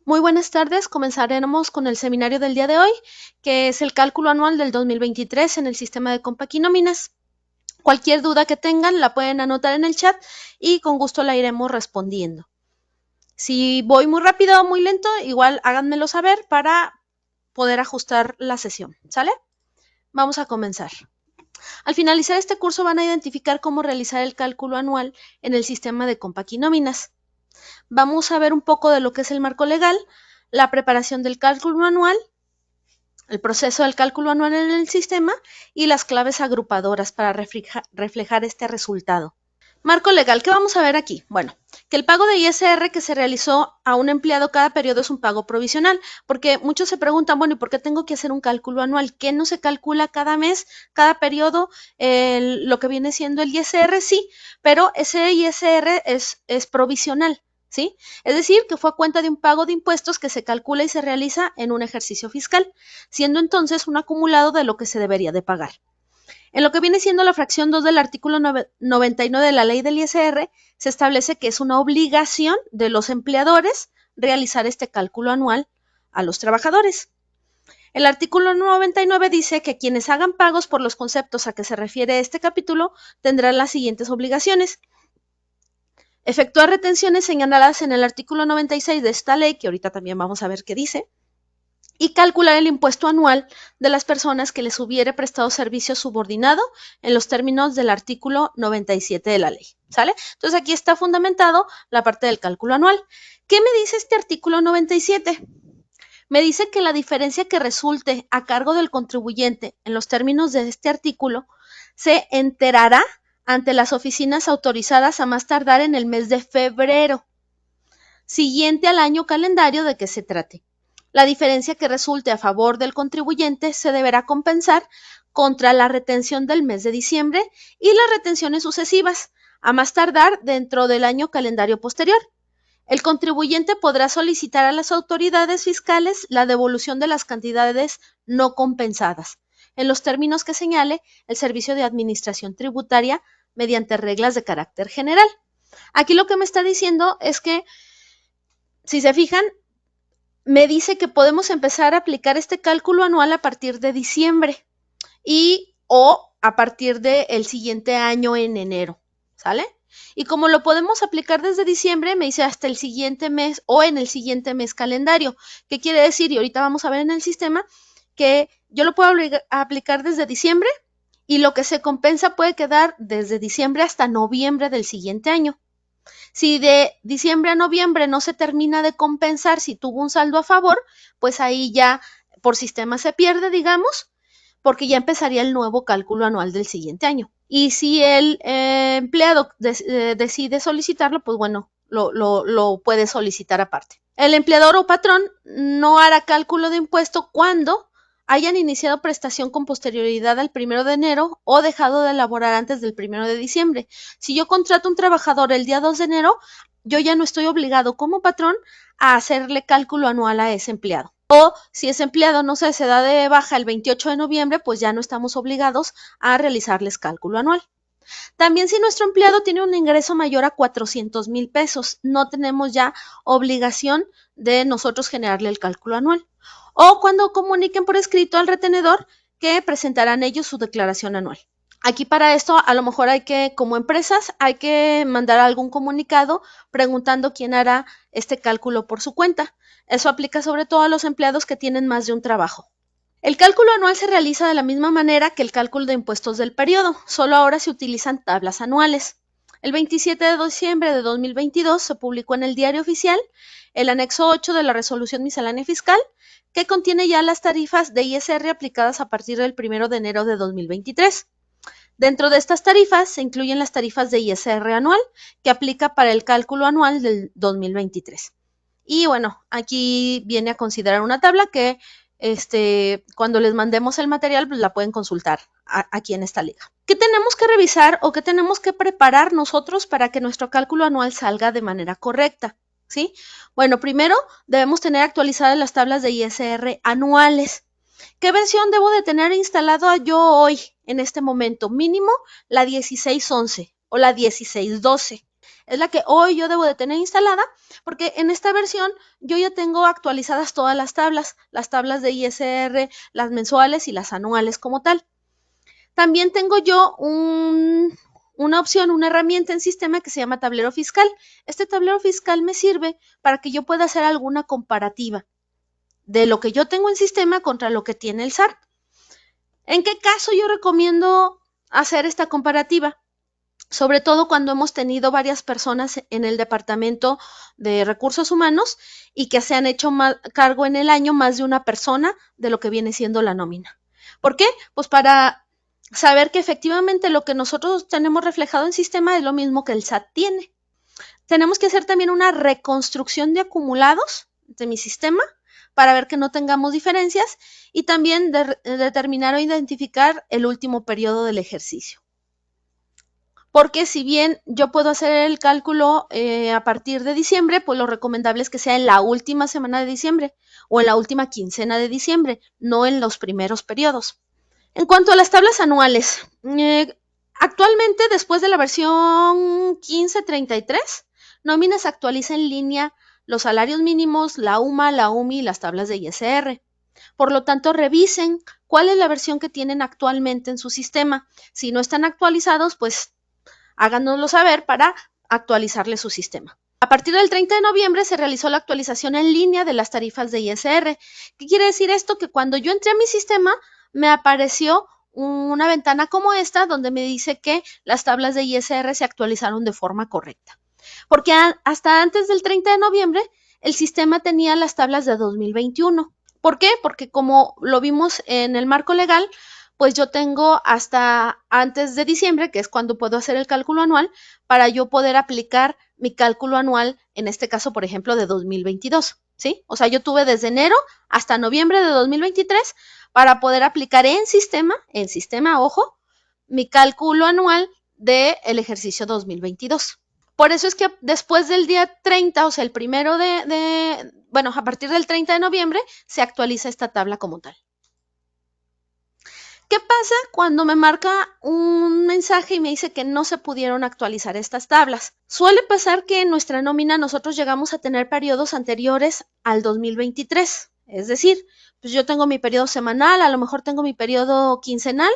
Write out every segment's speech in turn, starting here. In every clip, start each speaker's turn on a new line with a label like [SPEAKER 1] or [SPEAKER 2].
[SPEAKER 1] Muy buenas tardes, comenzaremos con el seminario del día de hoy, que es el cálculo anual del 2023 en el sistema de compaquinóminas. Cualquier duda que tengan la pueden anotar en el chat y con gusto la iremos respondiendo. Si voy muy rápido o muy lento, igual háganmelo saber para poder ajustar la sesión, ¿sale? Vamos a comenzar. Al finalizar este curso van a identificar cómo realizar el cálculo anual en el sistema de compaquinóminas. Vamos a ver un poco de lo que es el marco legal, la preparación del cálculo anual, el proceso del cálculo anual en el sistema y las claves agrupadoras para reflejar este resultado. Marco legal, ¿qué vamos a ver aquí? Bueno, que el pago de ISR que se realizó a un empleado cada periodo es un pago provisional, porque muchos se preguntan, bueno, ¿y por qué tengo que hacer un cálculo anual? ¿Qué no se calcula cada mes, cada periodo, lo que viene siendo el ISR? Sí, pero ese ISR es provisional, ¿sí? Es decir, que fue a cuenta de un pago de impuestos que se calcula y se realiza en un ejercicio fiscal, siendo entonces un acumulado de lo que se debería de pagar. En lo que viene siendo la fracción 2 del artículo 99 de la ley del ISR, se establece que es una obligación de los empleadores realizar este cálculo anual a los trabajadores. El artículo 99 dice que quienes hagan pagos por los conceptos a que se refiere este capítulo tendrán las siguientes obligaciones. Efectuar retenciones señaladas en el artículo 96 de esta ley, que ahorita también vamos a ver qué dice, y calcular el impuesto anual de las personas que les hubiere prestado servicio subordinado en los términos del artículo 97 de la ley, ¿sale? Entonces aquí está fundamentado la parte del cálculo anual. ¿Qué me dice este artículo 97? Me dice que la diferencia que resulte a cargo del contribuyente en los términos de este artículo se enterará ante las oficinas autorizadas a más tardar en el mes de febrero, siguiente al año calendario de que se trate. La diferencia que resulte a favor del contribuyente se deberá compensar contra la retención del mes de diciembre y las retenciones sucesivas, a más tardar dentro del año calendario posterior. El contribuyente podrá solicitar a las autoridades fiscales la devolución de las cantidades no compensadas, en los términos que señale el Servicio de Administración Tributaria mediante reglas de carácter general. Aquí lo que me está diciendo es que, si se fijan, me dice que podemos empezar a aplicar este cálculo anual a partir de diciembre o a partir del siguiente año en enero, ¿sale? Y como lo podemos aplicar desde diciembre, me dice hasta el siguiente mes o en el siguiente mes calendario. ¿Qué quiere decir? Y ahorita vamos a ver en el sistema que yo lo puedo aplicar desde diciembre y lo que se compensa puede quedar desde diciembre hasta noviembre del siguiente año. Si de diciembre a noviembre no se termina de compensar, si tuvo un saldo a favor, pues ahí ya por sistema se pierde, digamos, porque ya empezaría el nuevo cálculo anual del siguiente año. Y si el empleado decide solicitarlo, pues bueno, lo puede solicitar aparte. El empleador o patrón no hará cálculo de impuesto cuando hayan iniciado prestación con posterioridad al 1 de enero o dejado de elaborar antes del 1 de diciembre. Si yo contrato un trabajador el día 2 de enero, yo ya no estoy obligado como patrón a hacerle cálculo anual a ese empleado. O si ese empleado, no sé, se da de baja el 28 de noviembre, pues ya no estamos obligados a realizarles cálculo anual. También si nuestro empleado tiene un ingreso mayor a 400,000 pesos, no tenemos ya obligación de nosotros generarle el cálculo anual. O cuando comuniquen por escrito al retenedor que presentarán ellos su declaración anual. Aquí para esto a lo mejor hay que, como empresas, hay que mandar algún comunicado preguntando quién hará este cálculo por su cuenta. Eso aplica sobre todo a los empleados que tienen más de un trabajo. El cálculo anual se realiza de la misma manera que el cálculo de impuestos del periodo, solo ahora se utilizan tablas anuales. El 27 de diciembre de 2022 se publicó en el Diario Oficial el anexo 8 de la Resolución Miscelánea Fiscal, que contiene ya las tarifas de ISR aplicadas a partir del 1 de enero de 2023. Dentro de estas tarifas se incluyen las tarifas de ISR anual, que aplica para el cálculo anual del 2023. Y bueno, aquí viene a considerar una tabla que cuando les mandemos el material, pues la pueden consultar aquí en esta liga. ¿Qué tenemos que revisar o qué tenemos que preparar nosotros para que nuestro cálculo anual salga de manera correcta? ¿Sí? Bueno, primero debemos tener actualizadas las tablas de ISR anuales. ¿Qué versión debo de tener instalada yo hoy, en este momento? Mínimo la 1611 o la 1612. es la que hoy yo debo de tener instalada, porque en esta versión yo ya tengo actualizadas todas las tablas de ISR, las mensuales y las anuales como tal. También tengo yo una opción, una herramienta en sistema que se llama tablero fiscal. Este tablero fiscal me sirve para que yo pueda hacer alguna comparativa de lo que yo tengo en sistema contra lo que tiene el SAT. ¿En qué caso yo recomiendo hacer esta comparativa? Sobre todo cuando hemos tenido varias personas en el departamento de recursos humanos y que se han hecho cargo en el año más de una persona de lo que viene siendo la nómina. ¿Por qué? Pues para saber que efectivamente lo que nosotros tenemos reflejado en sistema es lo mismo que el SAT tiene. Tenemos que hacer también una reconstrucción de acumulados de mi sistema para ver que no tengamos diferencias y también determinar o identificar el último periodo del ejercicio. Porque si bien yo puedo hacer el cálculo a partir de diciembre, pues lo recomendable es que sea en la última semana de diciembre o en la última quincena de diciembre, no en los primeros periodos. En cuanto a las tablas anuales, actualmente después de la versión 1533, Nóminas actualiza en línea los salarios mínimos, la UMA, la UMI y las tablas de ISR. Por lo tanto, revisen cuál es la versión que tienen actualmente en su sistema. Si no están actualizados, pues háganoslo saber para actualizarle su sistema. A partir del 30 de noviembre se realizó la actualización en línea de las tarifas de ISR. ¿Qué quiere decir esto? Que cuando yo entré a mi sistema me apareció una ventana como esta donde me dice que las tablas de ISR se actualizaron de forma correcta. Porque hasta antes del 30 de noviembre el sistema tenía las tablas de 2021. ¿Por qué? Porque como lo vimos en el marco legal, pues yo tengo hasta antes de diciembre, que es cuando puedo hacer el cálculo anual, para yo poder aplicar mi cálculo anual, en este caso, por ejemplo, de 2022, ¿sí? O sea, yo tuve desde enero hasta noviembre de 2023 para poder aplicar en sistema, ojo, mi cálculo anual del ejercicio 2022. Por eso es que después del día 30, o sea, el primero bueno, a partir del 30 de noviembre, se actualiza esta tabla como tal. ¿Qué pasa cuando me marca un mensaje y me dice que no se pudieron actualizar estas tablas? Suele pasar que en nuestra nómina nosotros llegamos a tener periodos anteriores al 2023. Es decir, pues yo tengo mi periodo semanal, a lo mejor tengo mi periodo quincenal,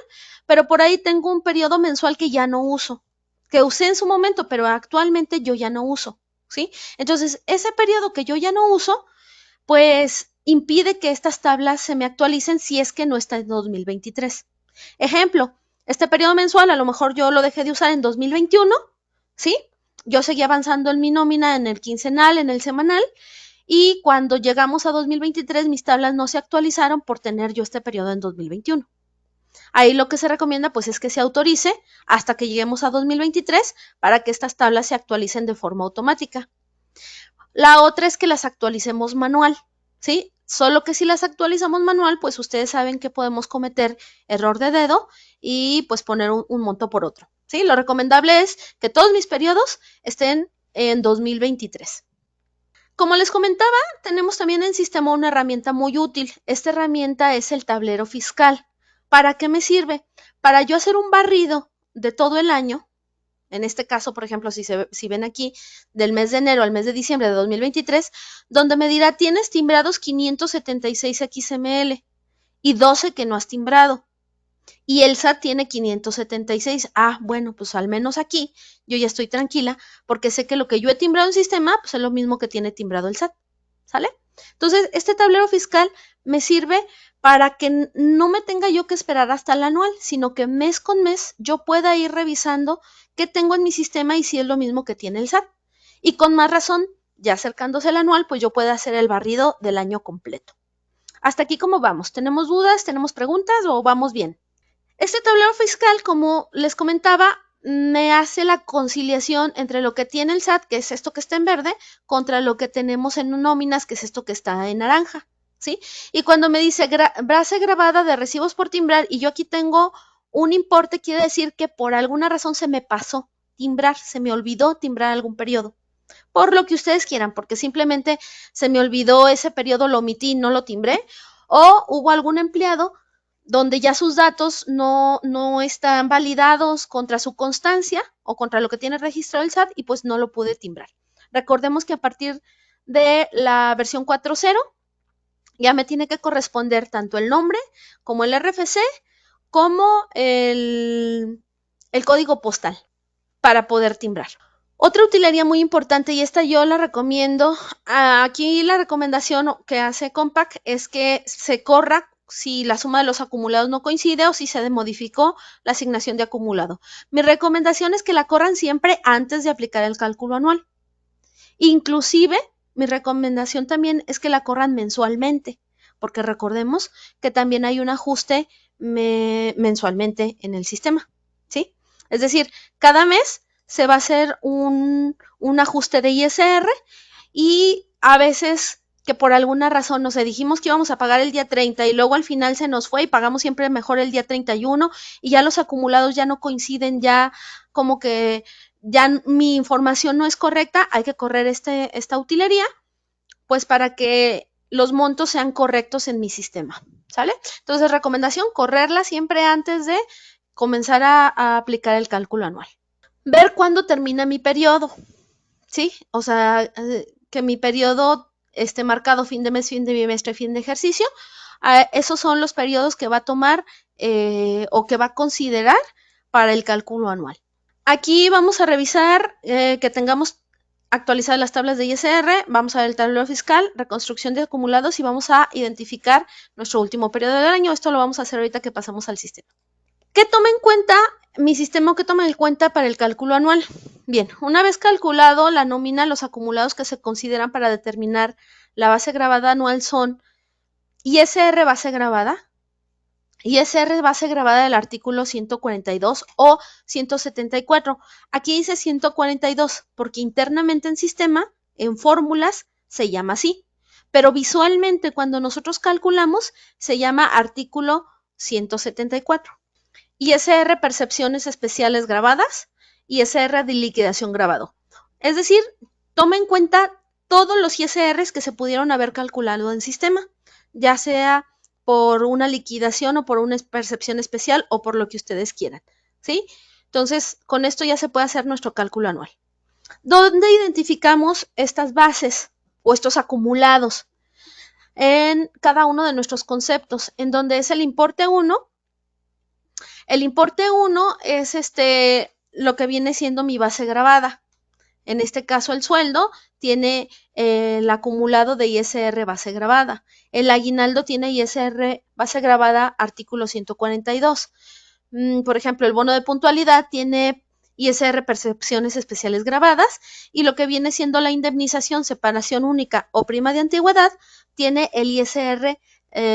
[SPEAKER 1] pero por ahí tengo un periodo mensual que ya no uso, que usé en su momento, pero actualmente yo ya no uso, ¿sí? Entonces, ese periodo que yo ya no uso, pues impide que estas tablas se me actualicen si es que no está en 2023. Ejemplo, este periodo mensual a lo mejor yo lo dejé de usar en 2021, ¿sí? Yo seguí avanzando en mi nómina en el quincenal, en el semanal, y cuando llegamos a 2023 mis tablas no se actualizaron por tener yo este periodo en 2021. Ahí lo que se recomienda pues es que se autorice hasta que lleguemos a 2023 para que estas tablas se actualicen de forma automática. La otra es que las actualicemos manual, ¿sí? Solo que si las actualizamos manual, pues ustedes saben que podemos cometer error de dedo y pues poner un monto por otro, ¿sí? Lo recomendable es que todos mis periodos estén en 2023. Como les comentaba, tenemos también en sistema una herramienta muy útil. Esta herramienta es el tablero fiscal. ¿Para qué me sirve? Para yo hacer un barrido de todo el año. En este caso, por ejemplo, si ven aquí, del mes de enero al mes de diciembre de 2023, donde me dirá, tienes timbrados 576 XML y 12 que no has timbrado. Y el SAT tiene 576. Ah, bueno, pues al menos aquí yo ya estoy tranquila porque sé que lo que yo he timbrado en sistema, pues es lo mismo que tiene timbrado el SAT. ¿Sale? Entonces, este tablero fiscal me sirve para que no me tenga yo que esperar hasta el anual, sino que mes con mes yo pueda ir revisando qué tengo en mi sistema y si es lo mismo que tiene el SAT. Y con más razón, ya acercándose el anual, pues yo puedo hacer el barrido del año completo. Hasta aquí, ¿cómo vamos? ¿Tenemos dudas? ¿Tenemos preguntas o vamos bien? Este tablero fiscal, como les comentaba, me hace la conciliación entre lo que tiene el SAT, que es esto que está en verde, contra lo que tenemos en nóminas, que es esto que está en naranja, ¿sí? Y cuando me dice base grabada de recibos por timbrar y yo aquí tengo un importe, quiere decir que por alguna razón se me pasó timbrar, se me olvidó timbrar algún periodo. Por lo que ustedes quieran, porque simplemente se me olvidó ese periodo, lo omití, no lo timbré, o hubo algún empleado donde ya sus datos no están validados contra su constancia o contra lo que tiene registrado el SAT y pues no lo pude timbrar. Recordemos que a partir de la versión 4.0 ya me tiene que corresponder tanto el nombre como el RFC como el código postal para poder timbrar. Otra utilería muy importante, y esta yo la recomiendo, aquí la recomendación que hace Compact es que se corra si la suma de los acumulados no coincide o si se modificó la asignación de acumulado. Mi recomendación es que la corran siempre antes de aplicar el cálculo anual. Inclusive, mi recomendación también es que la corran mensualmente, porque recordemos que también hay un ajuste mensualmente en el sistema, ¿sí? Es decir, cada mes se va a hacer un ajuste de ISR y a veces que por alguna razón, no sé, dijimos que íbamos a pagar el día 30 y luego al final se nos fue y pagamos siempre mejor el día 31 y ya los acumulados ya no coinciden, ya como que ya mi información no es correcta, hay que correr esta utilería, pues para que los montos sean correctos en mi sistema, ¿sale? Entonces, recomendación, correrla siempre antes de comenzar a aplicar el cálculo anual. Ver cuándo termina mi periodo, ¿sí? O sea, que mi periodo esté marcado fin de mes, fin de bimestre, fin de ejercicio. Esos son los periodos que va a tomar o que va a considerar para el cálculo anual. Aquí vamos a revisar que tengamos actualizadas las tablas de ISR, vamos a ver el tablero fiscal, reconstrucción de acumulados y vamos a identificar nuestro último periodo del año. Esto lo vamos a hacer ahorita que pasamos al sistema. ¿Qué toma en cuenta mi sistema? ¿Qué toma en cuenta para el cálculo anual? Bien, una vez calculado la nómina, los acumulados que se consideran para determinar la base gravada anual son ISR base gravada, ISR base gravada del artículo 142 o 174. Aquí dice 142 porque internamente en sistema, en fórmulas, se llama así. Pero visualmente cuando nosotros calculamos, se llama artículo 174. ISR percepciones especiales grabadas, ISR de liquidación grabado. Es decir, toma en cuenta todos los ISRs que se pudieron haber calculado en sistema, ya sea por una liquidación o por una percepción especial o por lo que ustedes quieran, ¿sí? Entonces, con esto ya se puede hacer nuestro cálculo anual. ¿Dónde identificamos estas bases o estos acumulados? En cada uno de nuestros conceptos, en donde es el importe 1. El importe 1 es lo que viene siendo mi base gravada. En este caso, el sueldo tiene el acumulado de ISR base gravada. El aguinaldo tiene ISR base gravada artículo 142. Por ejemplo, el bono de puntualidad tiene ISR percepciones especiales grabadas y lo que viene siendo la indemnización, separación única o prima de antigüedad tiene el ISR,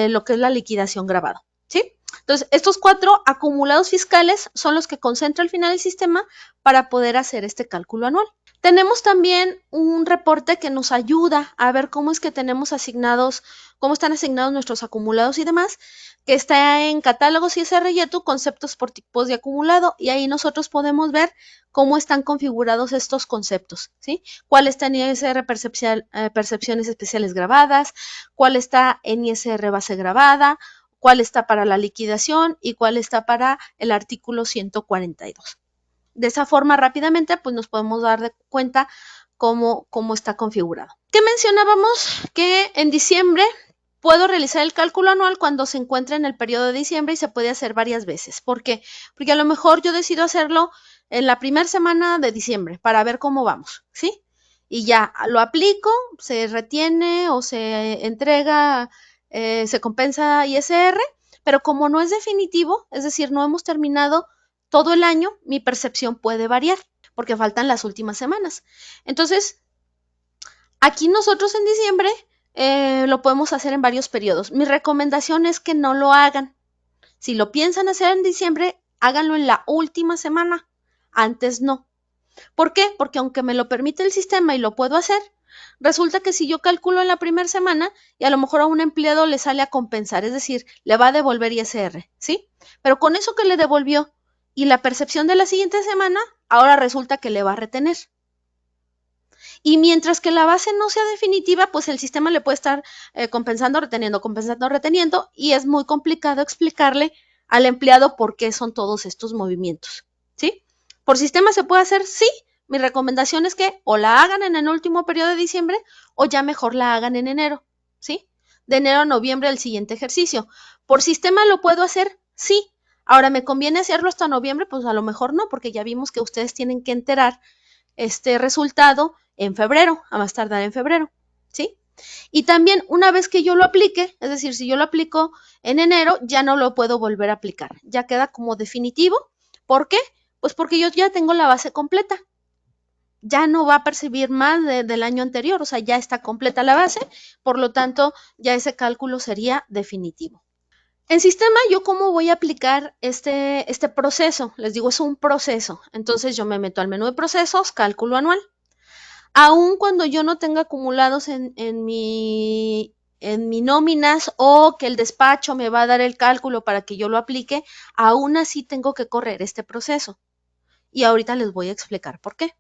[SPEAKER 1] lo que es la liquidación grabado, ¿sí? Entonces, estos 4 acumulados fiscales son los que concentra al final el sistema para poder hacer este cálculo anual. Tenemos también un reporte que nos ayuda a ver cómo es que tenemos asignados, cómo están asignados nuestros acumulados y demás, que está en catálogos ISR YETU, conceptos por tipos de acumulado, y ahí nosotros podemos ver cómo están configurados estos conceptos, ¿sí? Cuál está en ISR percepciones especiales grabadas, cuál está en ISR base gravada, cuál está para la liquidación y cuál está para el artículo 142. De esa forma, rápidamente, pues nos podemos dar de cuenta cómo está configurado. ¿Qué mencionábamos? Que en diciembre puedo realizar el cálculo anual cuando se encuentre en el periodo de diciembre y se puede hacer varias veces. ¿Por qué? Porque a lo mejor yo decido hacerlo en la primera semana de diciembre para ver cómo vamos, ¿sí? Y ya lo aplico, se retiene o se entrega, se compensa ISR, pero como no es definitivo, es decir, no hemos terminado todo el año, mi percepción puede variar porque faltan las últimas semanas. Entonces, aquí nosotros en diciembre lo podemos hacer en varios periodos. Mi recomendación es que no lo hagan. Si lo piensan hacer en diciembre, háganlo en la última semana. Antes no. ¿Por qué? Porque aunque me lo permite el sistema y lo puedo hacer, resulta que si yo calculo en la primera semana y a lo mejor a un empleado le sale a compensar, es decir, le va a devolver ISR, ¿sí? Pero con eso que le devolvió y la percepción de la siguiente semana, ahora resulta que le va a retener. Y mientras que la base no sea definitiva, pues el sistema le puede estar compensando, reteniendo, y es muy complicado explicarle al empleado por qué son todos estos movimientos, ¿sí? ¿Por sistema se puede hacer? Sí. Mi recomendación es que o la hagan en el último periodo de diciembre o ya mejor la hagan en enero, ¿sí? De enero a noviembre del siguiente ejercicio. ¿Por sistema lo puedo hacer? Sí. Ahora, ¿me conviene hacerlo hasta noviembre? Pues a lo mejor no, porque ya vimos que ustedes tienen que enterar este resultado en febrero, a más tardar en febrero, ¿sí? Y también una vez que yo lo aplique, es decir, si yo lo aplico en enero, ya no lo puedo volver a aplicar, ya queda como definitivo. ¿Por qué? Pues porque yo ya tengo la base completa. Ya no va a percibir más del año anterior, o sea, ya está completa la base, por lo tanto, ya ese cálculo sería definitivo. En sistema, ¿yo cómo voy a aplicar este proceso? Les digo, es un proceso. Entonces, yo me meto al menú de procesos, cálculo anual. Aun cuando yo no tenga acumulados en mi nóminas o que el despacho me va a dar el cálculo para que yo lo aplique, aún así tengo que correr este proceso. Y ahorita les voy a explicar por qué.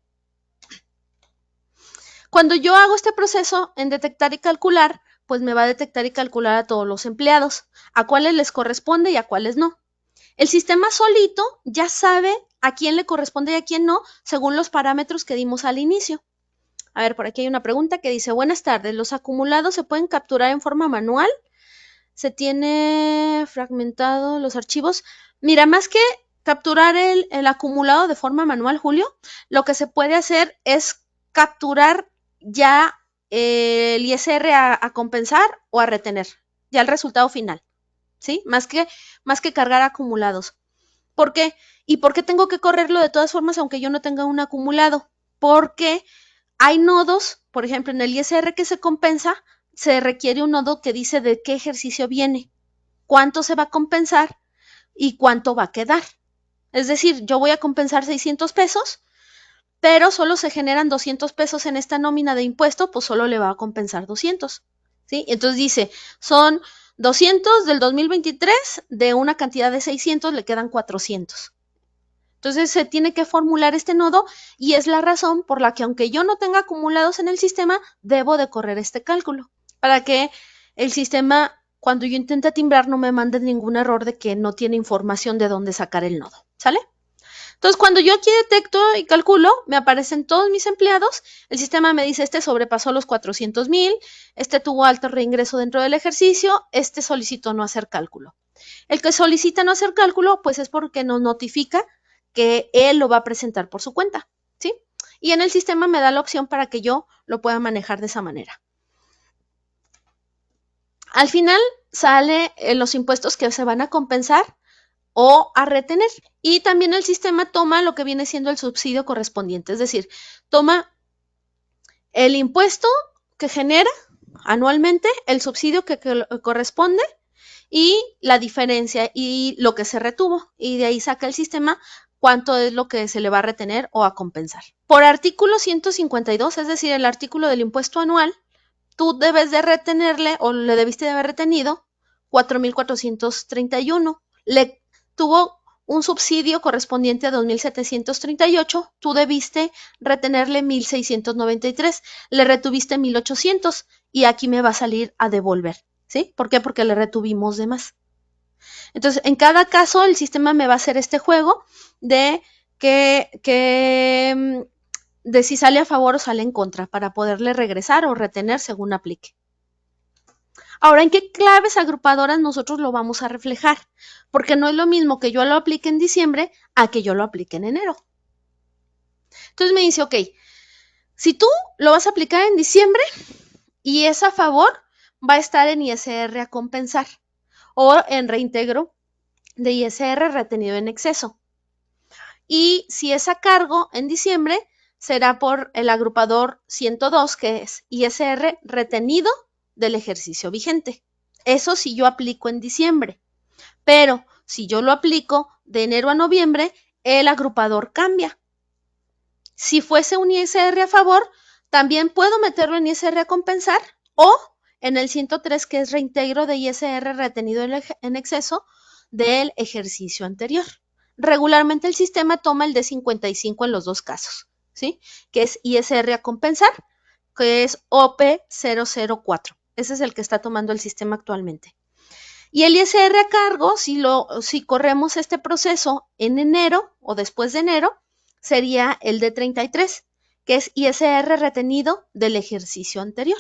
[SPEAKER 1] Cuando yo hago este proceso en detectar y calcular, pues me va a detectar y calcular a todos los empleados, a cuáles les corresponde y a cuáles no. El sistema solito ya sabe a quién le corresponde y a quién no, según los parámetros que dimos al inicio. A ver, por aquí hay una pregunta que dice, buenas tardes, ¿los acumulados se pueden capturar en forma manual? ¿Se tiene fragmentado los archivos? Mira, más que capturar el acumulado de forma manual, Julio, lo que se puede hacer es capturar ya el ISR a compensar o a retener, ya el resultado final, ¿sí? Más que cargar acumulados. ¿Por qué? ¿Y por qué tengo que correrlo de todas formas aunque yo no tenga un acumulado? Porque hay nodos, por ejemplo, en el ISR que se compensa, se requiere un nodo que dice de qué ejercicio viene, cuánto se va a compensar y cuánto va a quedar. Es decir, yo voy a compensar 600 pesos, pero solo se generan 200 pesos en esta nómina de impuesto, pues solo le va a compensar 200. ¿Sí? Entonces dice, son 200 del 2023, de una cantidad de 600 le quedan 400. Entonces se tiene que formular este nodo y es la razón por la que aunque yo no tenga acumulados en el sistema, debo de correr este cálculo para que el sistema, cuando yo intente timbrar, no me mande ningún error de que no tiene información de dónde sacar el nodo. ¿Sale? Entonces, cuando yo aquí detecto y calculo, me aparecen todos mis empleados, el sistema me dice, este sobrepasó los 400,000, este tuvo alto reingreso dentro del ejercicio, este solicitó no hacer cálculo. El que solicita no hacer cálculo, pues es porque nos notifica que él lo va a presentar por su cuenta, ¿sí? Y en el sistema me da la opción para que yo lo pueda manejar de esa manera. Al final sale los impuestos que se van a compensar o a retener. Y también el sistema toma lo que viene siendo el subsidio correspondiente, es decir, toma el impuesto que genera anualmente, el subsidio que corresponde y la diferencia y lo que se retuvo. Y de ahí saca el sistema cuánto es lo que se le va a retener o a compensar. Por artículo 152, es decir, el artículo del impuesto anual, tú debes de retenerle o le debiste de haber retenido 4,431. Le tuvo un subsidio correspondiente a 2,738, tú debiste retenerle 1,693, le retuviste 1,800 y aquí me va a salir a devolver, ¿sí? ¿Por qué? Porque le retuvimos de más. Entonces, en cada caso, el sistema me va a hacer este juego de de si sale a favor o sale en contra para poderle regresar o retener según aplique. Ahora, ¿en qué claves agrupadoras nosotros lo vamos a reflejar? Porque no es lo mismo que yo lo aplique en diciembre a que yo lo aplique en enero. Entonces me dice, ok, si tú lo vas a aplicar en diciembre y es a favor, va a estar en ISR a compensar o en reintegro de ISR retenido en exceso. Y si es a cargo en diciembre, será por el agrupador 102, que es ISR retenido del ejercicio vigente. Eso si yo aplico en diciembre. Pero si yo lo aplico de enero a noviembre, el agrupador cambia. Si fuese un ISR a favor, también puedo meterlo en ISR a compensar o en el 103, que es reintegro de ISR retenido en exceso del ejercicio anterior. Regularmente el sistema toma el de 55 en los dos casos, ¿sí? Que es ISR a compensar, que es OP004. Ese es el que está tomando el sistema actualmente. Y el ISR a cargo, si corremos este proceso en enero o después de enero, sería el de 33, que es ISR retenido del ejercicio anterior.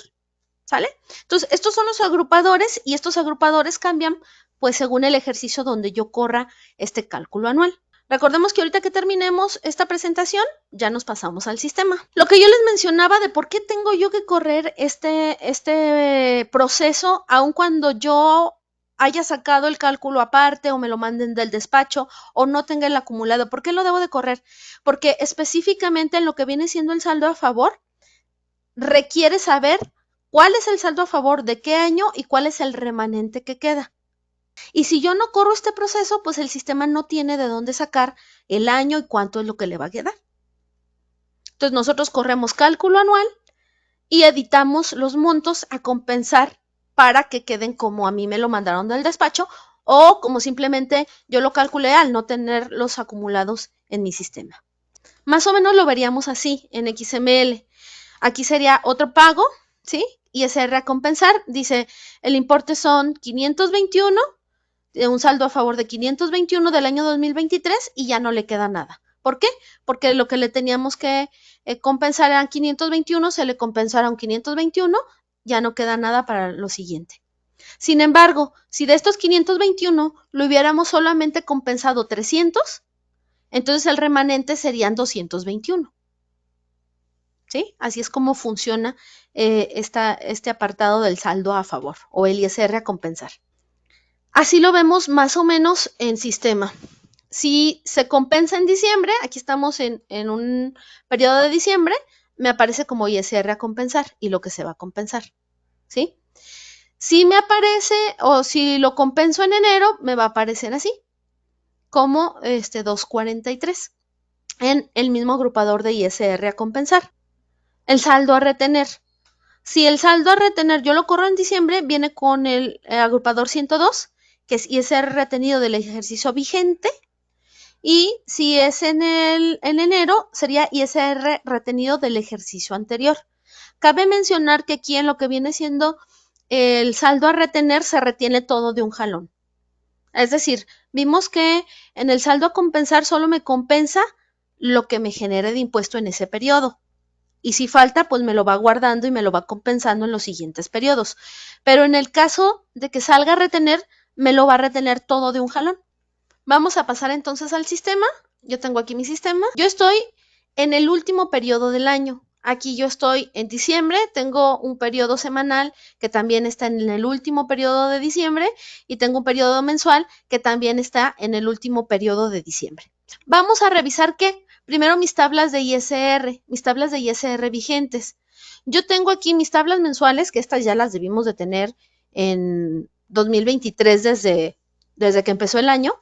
[SPEAKER 1] ¿Sale? Entonces, estos son los agrupadores y estos agrupadores cambian pues según el ejercicio donde yo corra este cálculo anual. Recordemos que ahorita que terminemos esta presentación, ya nos pasamos al sistema. Lo que yo les mencionaba de por qué tengo yo que correr este proceso, aun cuando yo haya sacado el cálculo aparte o me lo manden del despacho o no tenga el acumulado, ¿por qué lo debo de correr? Porque específicamente en lo que viene siendo el saldo a favor, requiere saber cuál es el saldo a favor de qué año y cuál es el remanente que queda. Y si yo no corro este proceso, pues el sistema no tiene de dónde sacar el año y cuánto es lo que le va a quedar. Entonces nosotros corremos cálculo anual y editamos los montos a compensar para que queden como a mí me lo mandaron del despacho o como simplemente yo lo calculé al no tener los acumulados en mi sistema. Más o menos lo veríamos así en XML. Aquí sería otro pago, ¿sí? ISR a compensar, dice, el importe son 521, un saldo a favor de 521 del año 2023 y ya no le queda nada. ¿Por qué? Porque lo que le teníamos que compensar eran 521, se le compensaron 521, ya no queda nada para lo siguiente. Sin embargo, si de estos 521 lo hubiéramos solamente compensado 300, entonces el remanente serían 221. ¿Sí? Así es como funciona este apartado del saldo a favor o el ISR a compensar. Así lo vemos más o menos en sistema. Si se compensa en diciembre, aquí estamos en un periodo de diciembre, me aparece como ISR a compensar y lo que se va a compensar. ¿Sí? Si me aparece o si lo compenso en enero, me va a aparecer así, como 243 en el mismo agrupador de ISR a compensar. El saldo a retener. Si el saldo a retener yo lo corro en diciembre, viene con el agrupador 102, que es ISR retenido del ejercicio vigente. Y si es en enero, sería ISR retenido del ejercicio anterior. Cabe mencionar que aquí en lo que viene siendo el saldo a retener se retiene todo de un jalón. Es decir, vimos que en el saldo a compensar solo me compensa lo que me genere de impuesto en ese periodo. Y si falta, pues me lo va guardando y me lo va compensando en los siguientes periodos. Pero en el caso de que salga a retener, me lo va a retener todo de un jalón. Vamos a pasar entonces al sistema. Yo tengo aquí mi sistema. Yo estoy en el último periodo del año. Aquí yo estoy en diciembre, tengo un periodo semanal que también está en el último periodo de diciembre y tengo un periodo mensual que también está en el último periodo de diciembre. Vamos a revisar qué. Primero mis tablas de ISR vigentes. Yo tengo aquí mis tablas mensuales, que estas ya las debimos de tener en 2023 desde que empezó el año.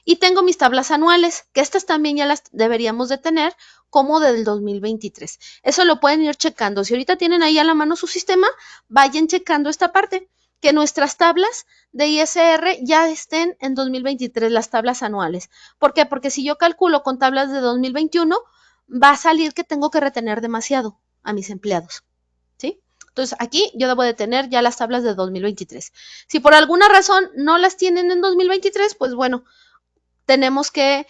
[SPEAKER 1] Y tengo mis tablas anuales, que estas también ya las deberíamos de tener como del 2023. Eso lo pueden ir checando. Si ahorita tienen ahí a la mano su sistema, vayan checando esta parte, que nuestras tablas de ISR ya estén en 2023, las tablas anuales. ¿Por qué? Porque si yo calculo con tablas de 2021, va a salir que tengo que retener demasiado a mis empleados. ¿Sí? Entonces, aquí yo debo de tener ya las tablas de 2023. Si por alguna razón no las tienen en 2023, pues bueno, tenemos que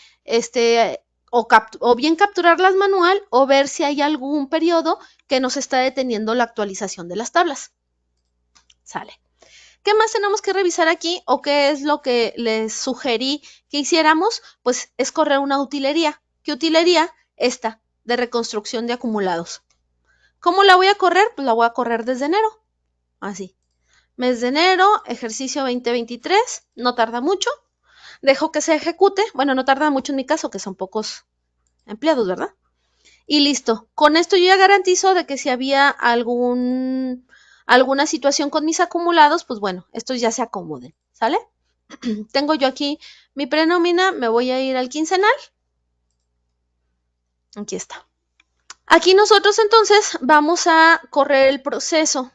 [SPEAKER 1] o bien capturarlas manual o ver si hay algún periodo que nos está deteniendo la actualización de las tablas. Sale. ¿Qué más tenemos que revisar aquí o qué es lo que les sugerí que hiciéramos? Pues es correr una utilería. ¿Qué utilería? Esta, de reconstrucción de acumulados. ¿Cómo la voy a correr? Pues la voy a correr desde enero. Así. Mes de enero, ejercicio 2023, no tarda mucho. Dejo que se ejecute. Bueno, no tarda mucho en mi caso, que son pocos empleados, ¿verdad? Y listo. Con esto yo ya garantizo de que si había alguna situación con mis acumulados, pues bueno, estos ya se acomoden, ¿sale? Tengo yo aquí mi prenómina, me voy a ir al quincenal. Aquí está. Aquí nosotros entonces vamos a correr el proceso.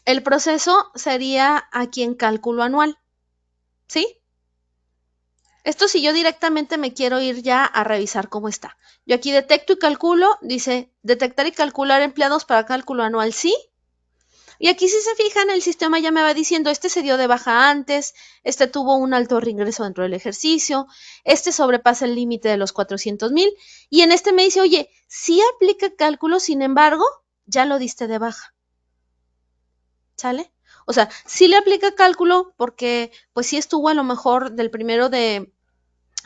[SPEAKER 1] El proceso sería aquí en cálculo anual, ¿sí? Esto si yo directamente me quiero ir ya a revisar cómo está. Yo aquí detecto y calculo, dice detectar y calcular empleados para cálculo anual, sí. Y aquí si se fijan, el sistema ya me va diciendo, este se dio de baja antes, este tuvo un alto reingreso dentro del ejercicio, este sobrepasa el límite de los 400,000 y en este me dice, oye, sí aplica cálculo, sin embargo, ya lo diste de baja. ¿Sale? O sea, sí le aplica cálculo porque pues sí estuvo a lo mejor del 1 de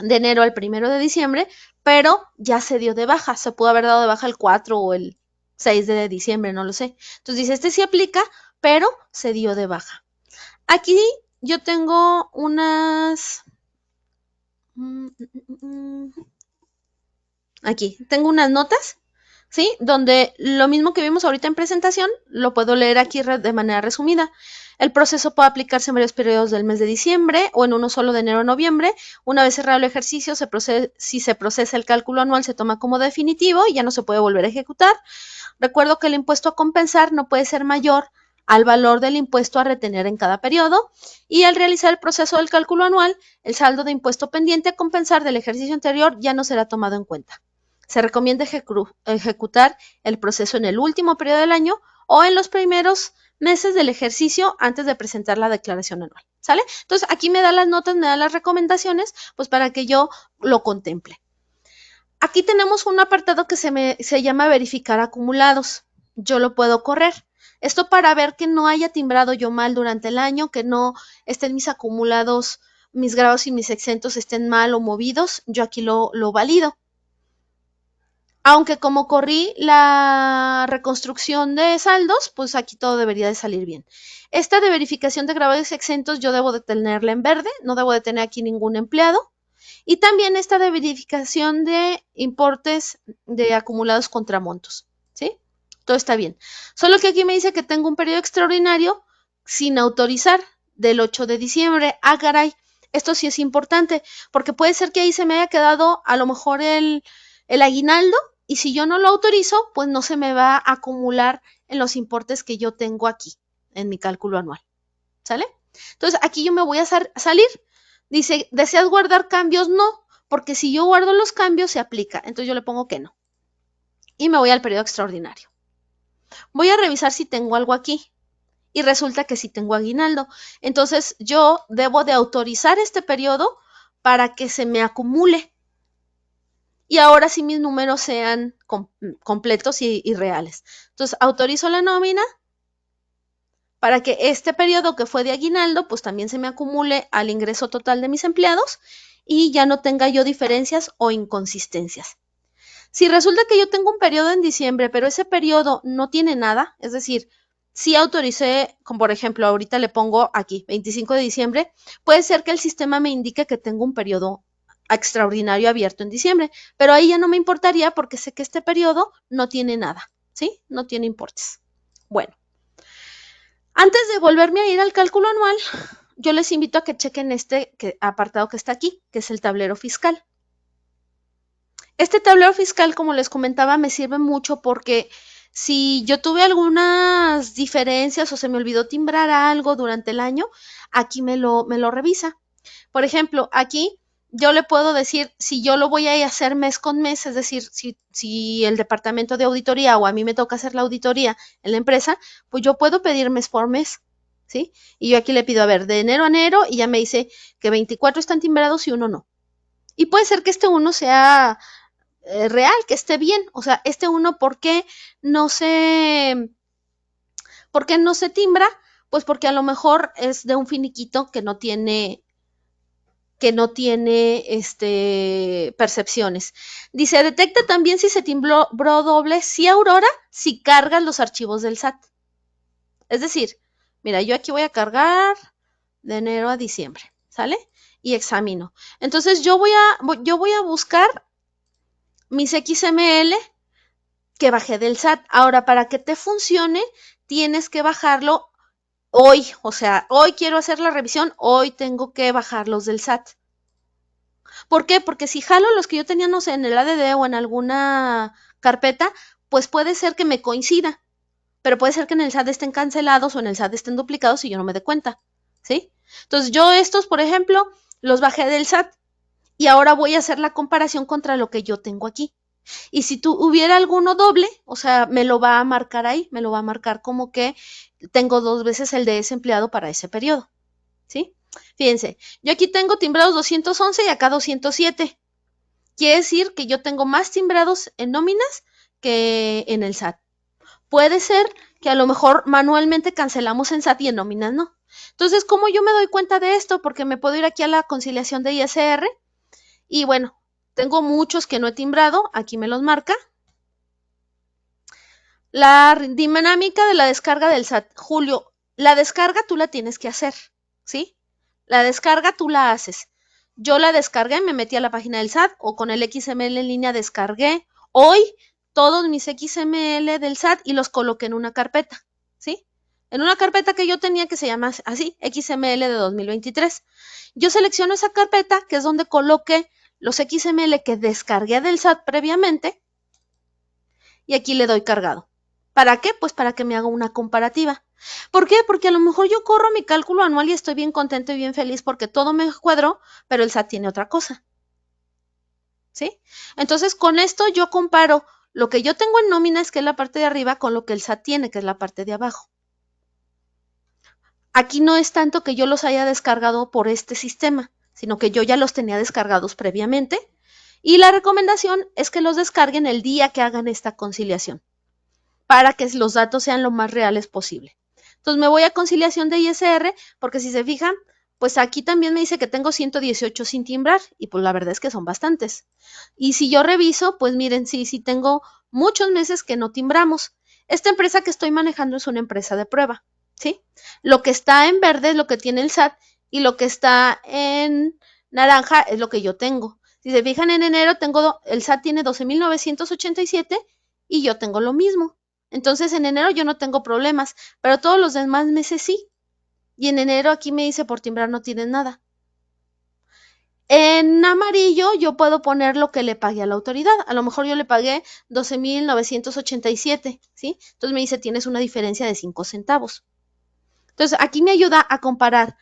[SPEAKER 1] enero al 1 de diciembre, pero ya se dio de baja, se pudo haber dado de baja el 4 o el 6 de diciembre, no lo sé. Entonces dice, este sí aplica, pero se dio de baja. Aquí yo tengo aquí, tengo unas notas, ¿sí? Donde lo mismo que vimos ahorita en presentación, lo puedo leer aquí de manera resumida. El proceso puede aplicarse en varios periodos del mes de diciembre o en uno solo de enero a noviembre. Una vez cerrado el ejercicio, si se procesa el cálculo anual, se toma como definitivo y ya no se puede volver a ejecutar. Recuerdo que el impuesto a compensar no puede ser mayor al valor del impuesto a retener en cada periodo y al realizar el proceso del cálculo anual, el saldo de impuesto pendiente a compensar del ejercicio anterior ya no será tomado en cuenta. Se recomienda ejecutar el proceso en el último periodo del año o en los primeros meses del ejercicio antes de presentar la declaración anual. ¿Sale? Entonces aquí me da las notas, me da las recomendaciones, pues para que yo lo contemple. Aquí tenemos un apartado que se llama verificar acumulados. Yo lo puedo correr. Esto para ver que no haya timbrado yo mal durante el año, que no estén mis acumulados, mis grados y mis exentos estén mal o movidos. Yo aquí lo valido. Aunque como corrí la reconstrucción de saldos, pues aquí todo debería de salir bien. Esta de verificación de grados exentos yo debo de tenerla en verde, no debo de tener aquí ningún empleado. Y también esta de verificación de importes de acumulados contra montos, ¿sí? Todo está bien. Solo que aquí me dice que tengo un periodo extraordinario sin autorizar del 8 de diciembre. Ah, caray, esto sí es importante, porque puede ser que ahí se me haya quedado a lo mejor el aguinaldo y si yo no lo autorizo, pues no se me va a acumular en los importes que yo tengo aquí en mi cálculo anual. ¿Sale? Entonces aquí yo me voy a salir. Dice, ¿deseas guardar cambios? No, porque si yo guardo los cambios se aplica. Entonces yo le pongo que no. Y me voy al periodo extraordinario. Voy a revisar si tengo algo aquí. Y resulta que sí tengo aguinaldo. Entonces yo debo de autorizar este periodo para que se me acumule. Y ahora sí mis números sean completos y reales. Entonces autorizo la nómina para que este periodo que fue de aguinaldo, pues también se me acumule al ingreso total de mis empleados y ya no tenga yo diferencias o inconsistencias. Si resulta que yo tengo un periodo en diciembre, pero ese periodo no tiene nada, es decir, si autoricé, como por ejemplo, ahorita le pongo aquí, 25 de diciembre, puede ser que el sistema me indique que tengo un periodo extraordinario abierto en diciembre, pero ahí ya no me importaría porque sé que este periodo no tiene nada, ¿sí? No tiene importes. Bueno, antes de volverme a ir al cálculo anual, yo les invito a que chequen este apartado que está aquí, que es el tablero fiscal. Este tablero fiscal, como les comentaba, me sirve mucho porque si yo tuve algunas diferencias o se me olvidó timbrar algo durante el año, aquí me lo revisa. Por ejemplo, aquí yo le puedo decir si yo lo voy a hacer mes con mes, es decir, si el departamento de auditoría o a mí me toca hacer la auditoría en la empresa, pues yo puedo pedir mes por mes, ¿sí? Y yo aquí le pido, a ver, de enero a enero y ya me dice que 24 están timbrados y uno no. Y puede ser que este uno sea real, que esté bien. O sea, este uno, ¿por qué no se timbra? Pues porque a lo mejor es de un finiquito que no tiene percepciones. Dice, detecta también si se timbró doble, si Aurora, si cargas los archivos del SAT. Es decir, mira, yo aquí voy a cargar de enero a diciembre, ¿sale? Y examino. Entonces yo voy a buscar mis XML que bajé del SAT. Ahora, para que te funcione, tienes que bajarlo hoy. O sea, hoy quiero hacer la revisión, hoy tengo que bajarlos del SAT. ¿Por qué? Porque si jalo los que yo tenía, no sé, en el ADD o en alguna carpeta, pues puede ser que me coincida. Pero puede ser que en el SAT estén cancelados o en el SAT estén duplicados y yo no me dé cuenta. ¿Sí? Entonces, yo estos, por ejemplo, los bajé del SAT. Y ahora voy a hacer la comparación contra lo que yo tengo aquí. Y si hubiera alguno doble, o sea, me lo va a marcar ahí, me lo va a marcar como que tengo 2 veces el de ese empleado para ese periodo, ¿sí? Fíjense, yo aquí tengo timbrados 211 y acá 207. Quiere decir que yo tengo más timbrados en nóminas que en el SAT. Puede ser que a lo mejor manualmente cancelamos en SAT y en nóminas no. Entonces, ¿cómo yo me doy cuenta de esto? Porque me puedo ir aquí a la conciliación de ISR y bueno, tengo muchos que no he timbrado, aquí me los marca. La dinámica de la descarga del SAT. Julio, la descarga tú la tienes que hacer, ¿sí? La descarga tú la haces. Yo la descargué, me metí a la página del SAT o con el XML en línea descargué hoy todos mis XML del SAT y los coloqué en una carpeta, ¿sí? En una carpeta que yo tenía que se llama así, XML de 2023. Yo selecciono esa carpeta, que es donde coloqué los XML que descargué del SAT previamente, y aquí le doy cargado. ¿Para qué? Pues para que me haga una comparativa. ¿Por qué? Porque a lo mejor yo corro mi cálculo anual y estoy bien contento y bien feliz porque todo me cuadró, pero el SAT tiene otra cosa. ¿Sí? Entonces, con esto yo comparo lo que yo tengo en nóminas, que es la parte de arriba, con lo que el SAT tiene, que es la parte de abajo. Aquí no es tanto que yo los haya descargado por este sistema, sino que yo ya los tenía descargados previamente. Y la recomendación es que los descarguen el día que hagan esta conciliación, para que los datos sean lo más reales posible. Entonces me voy a conciliación de ISR, porque si se fijan, pues aquí también me dice que tengo 118 sin timbrar, y pues la verdad es que son bastantes. Y si yo reviso, pues miren, sí tengo muchos meses que no timbramos. Esta empresa que estoy manejando es una empresa de prueba, ¿sí? Lo que está en verde es lo que tiene el SAT y lo que está en naranja es lo que yo tengo. Si se fijan, en enero el SAT tiene 12,987 y yo tengo lo mismo. Entonces en enero yo no tengo problemas, pero todos los demás meses sí. Y en enero aquí me dice por timbrar no tienes nada. En amarillo yo puedo poner lo que le pagué a la autoridad. A lo mejor yo le pagué 12,987, ¿sí? Entonces me dice tienes una diferencia de 5 centavos. Entonces aquí me ayuda a comparar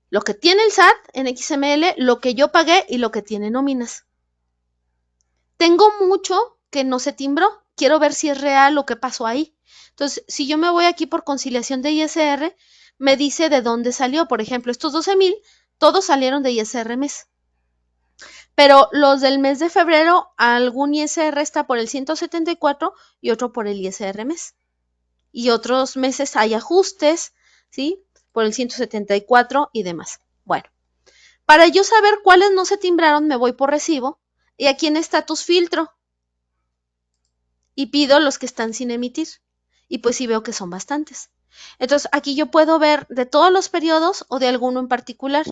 [SPEAKER 1] lo que tiene el SAT en XML, lo que yo pagué y lo que tiene nóminas. Tengo mucho que no se timbró. Quiero ver si es real lo que pasó ahí. Entonces, si yo me voy aquí por conciliación de ISR, me dice de dónde salió. Por ejemplo, estos 12,000, todos salieron de ISR mes. Pero los del mes de febrero, algún ISR está por el 174 y otro por el ISR mes. Y otros meses hay ajustes, ¿sí? Por el 174 y demás. Bueno, para yo saber cuáles no se timbraron, me voy por recibo y aquí en estatus filtro y pido los que están sin emitir. Y pues sí veo que son bastantes. Entonces aquí yo puedo ver de todos los periodos o de alguno en particular.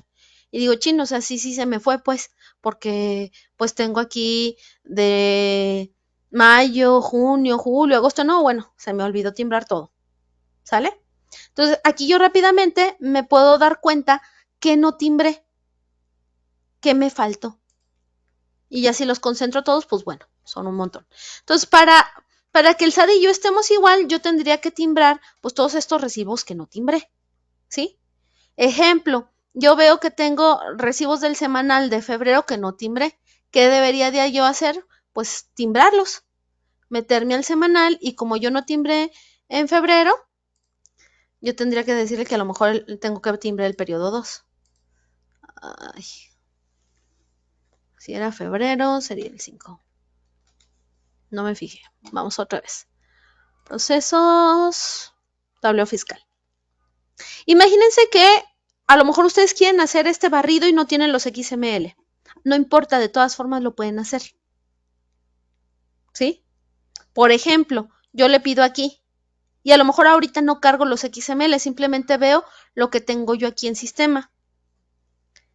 [SPEAKER 1] Y digo, chino, o sea, sí se me fue pues, porque pues tengo aquí de mayo, junio, julio, agosto, no, bueno, se me olvidó timbrar todo. ¿Sale? Entonces aquí yo rápidamente me puedo dar cuenta que no timbré, que me faltó. Y ya si los concentro todos, pues bueno, son un montón. Entonces, para que el SAT y yo estemos igual, yo tendría que timbrar pues todos estos recibos que no timbré, ¿sí? Ejemplo, yo veo que tengo recibos del semanal de febrero que no timbré. ¿Qué debería de yo hacer? Pues timbrarlos, meterme al semanal y como yo no timbré en febrero, yo tendría que decirle que a lo mejor tengo que timbrar el periodo 2. Ay, si era febrero, sería el 5. No me fijé. Vamos otra vez. Procesos, tablero fiscal. Imagínense que a lo mejor ustedes quieren hacer este barrido y no tienen los XML. No importa, de todas formas lo pueden hacer. ¿Sí? Por ejemplo, yo le pido aquí y a lo mejor ahorita no cargo los XML, simplemente veo lo que tengo yo aquí en sistema.